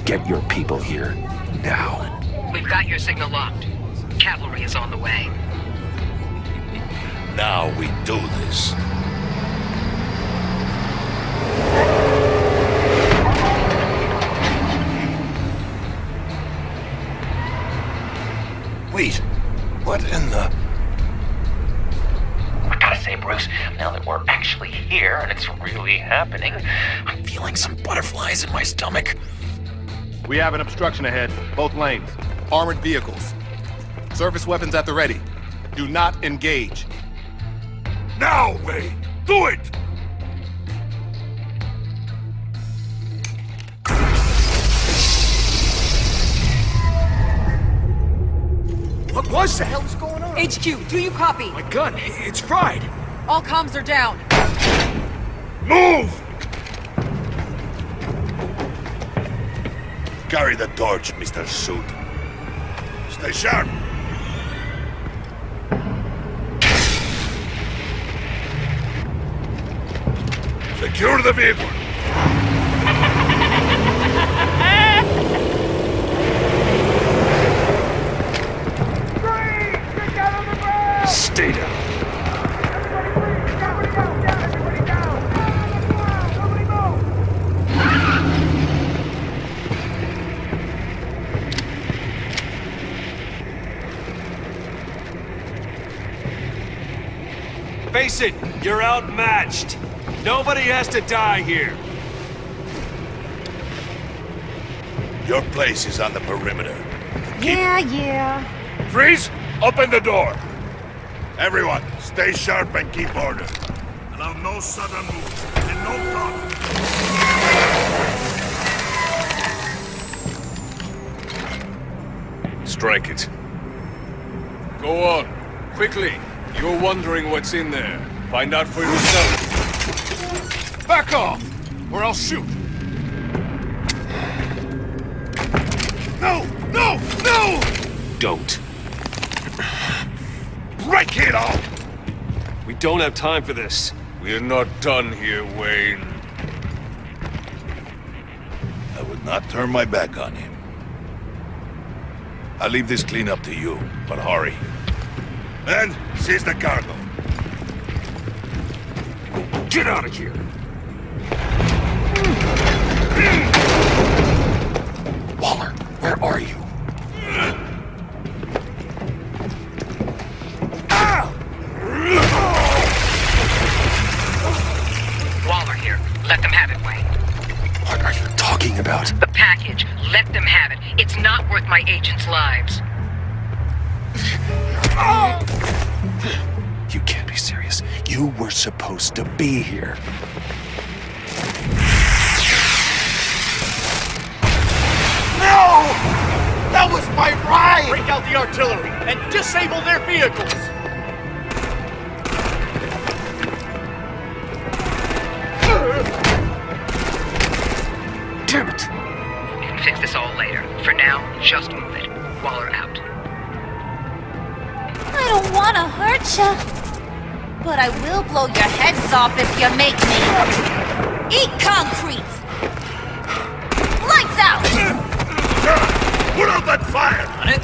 Get your people here now. We've got your signal locked. Cavalry is on the way. Now we do this. Wait, what in the... I gotta say, Bruce, now that we're actually here and it's really happening, I'm feeling some butterflies in my stomach. We have an obstruction ahead, both lanes. Armored vehicles. Service weapons at the ready. Do not engage. Now, Wayne! Do it! What the hell is going on? HQ, do you copy? My gun, it's fried. All comms are down. Move! Carry the torch, Mr. Suit. Stay sharp. Secure the vehicle. Stay down. Face it, you're outmatched. Nobody has to die here. Your place is on the perimeter. Yeah. Freeze! Open the door! Everyone, stay sharp and keep order. Allow no sudden moves and no talk. Strike it. Go on. Quickly. You're wondering what's in there. Find out for yourself. Back off, or I'll shoot. No! Don't. Break it off! We don't have time for this. We're not done here, Wayne. I would not turn my back on him. I'll leave this cleanup to you, but hurry. And seize the cargo. Get out of here! Waller, where are you? Waller here. Let them have it, Wayne. What are you talking about? The package. Let them have it. It's not worth my agents' lives. You can't be serious. You were supposed to be here. No! That was my ride! Break out the artillery and disable their vehicles! Damn it. We can fix this all later. For now, just move it. Waller out. I don't want to hurt you, but I will blow your heads off if you make me. Eat concrete! Lights out! Put out that fire! On it.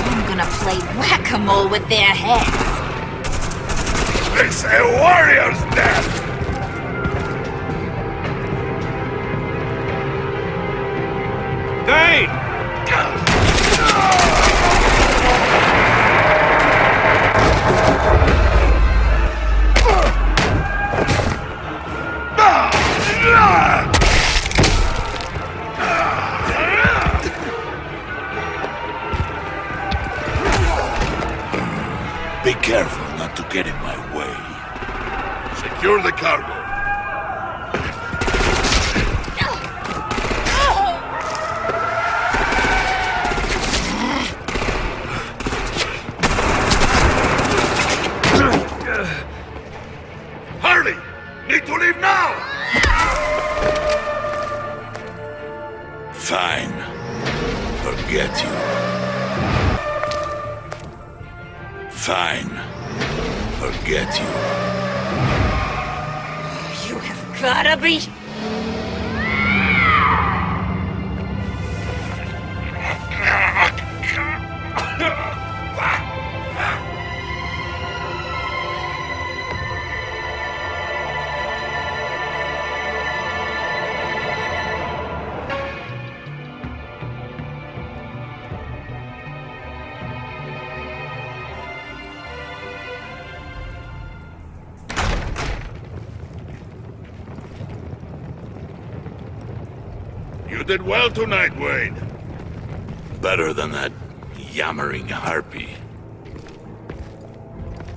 I'm gonna play whack-a-mole with their heads. It's a warrior's death! Dane! Be careful not to get in my way. Secure the cargo. Harley! Need to leave now! Fine. Forget you. Fine. Forget you. You have gotta be... You did well tonight, Wayne. Better than that yammering harpy.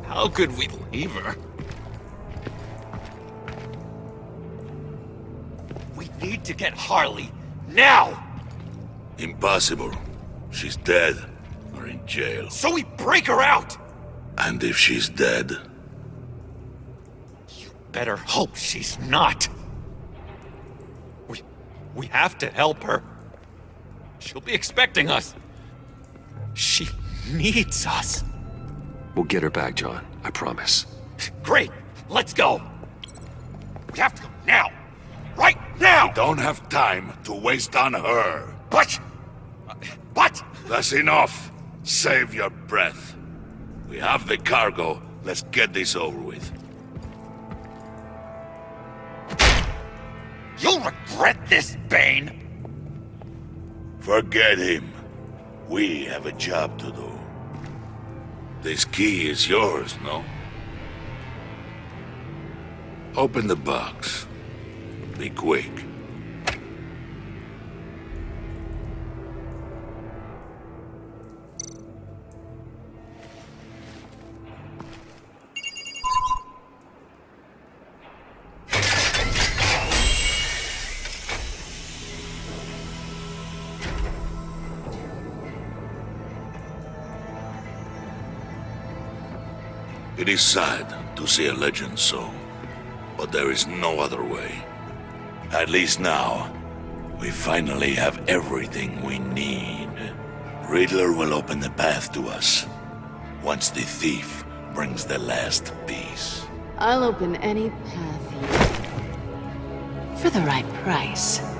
How could we leave her? We need to get Harley now! Impossible. She's dead or in jail. So we break her out! And if she's dead, Better hope she's not. We have to help her. She'll be expecting us. She needs us. We'll get her back, John. I promise. Great. Let's go. We have to go now. Right now! we don't have time to waste on her. But... That's enough. Save your breath. We have the cargo. Let's get this over with. You'll regret this, Bane! Forget him. We have a job to do. This key is yours, no? Open the box. Be quick. It is sad to see a legend so, but there is no other way. At least now, we finally have everything we need. Riddler will open the path to us. once the thief brings the last piece. I'll open any path you... for the right price.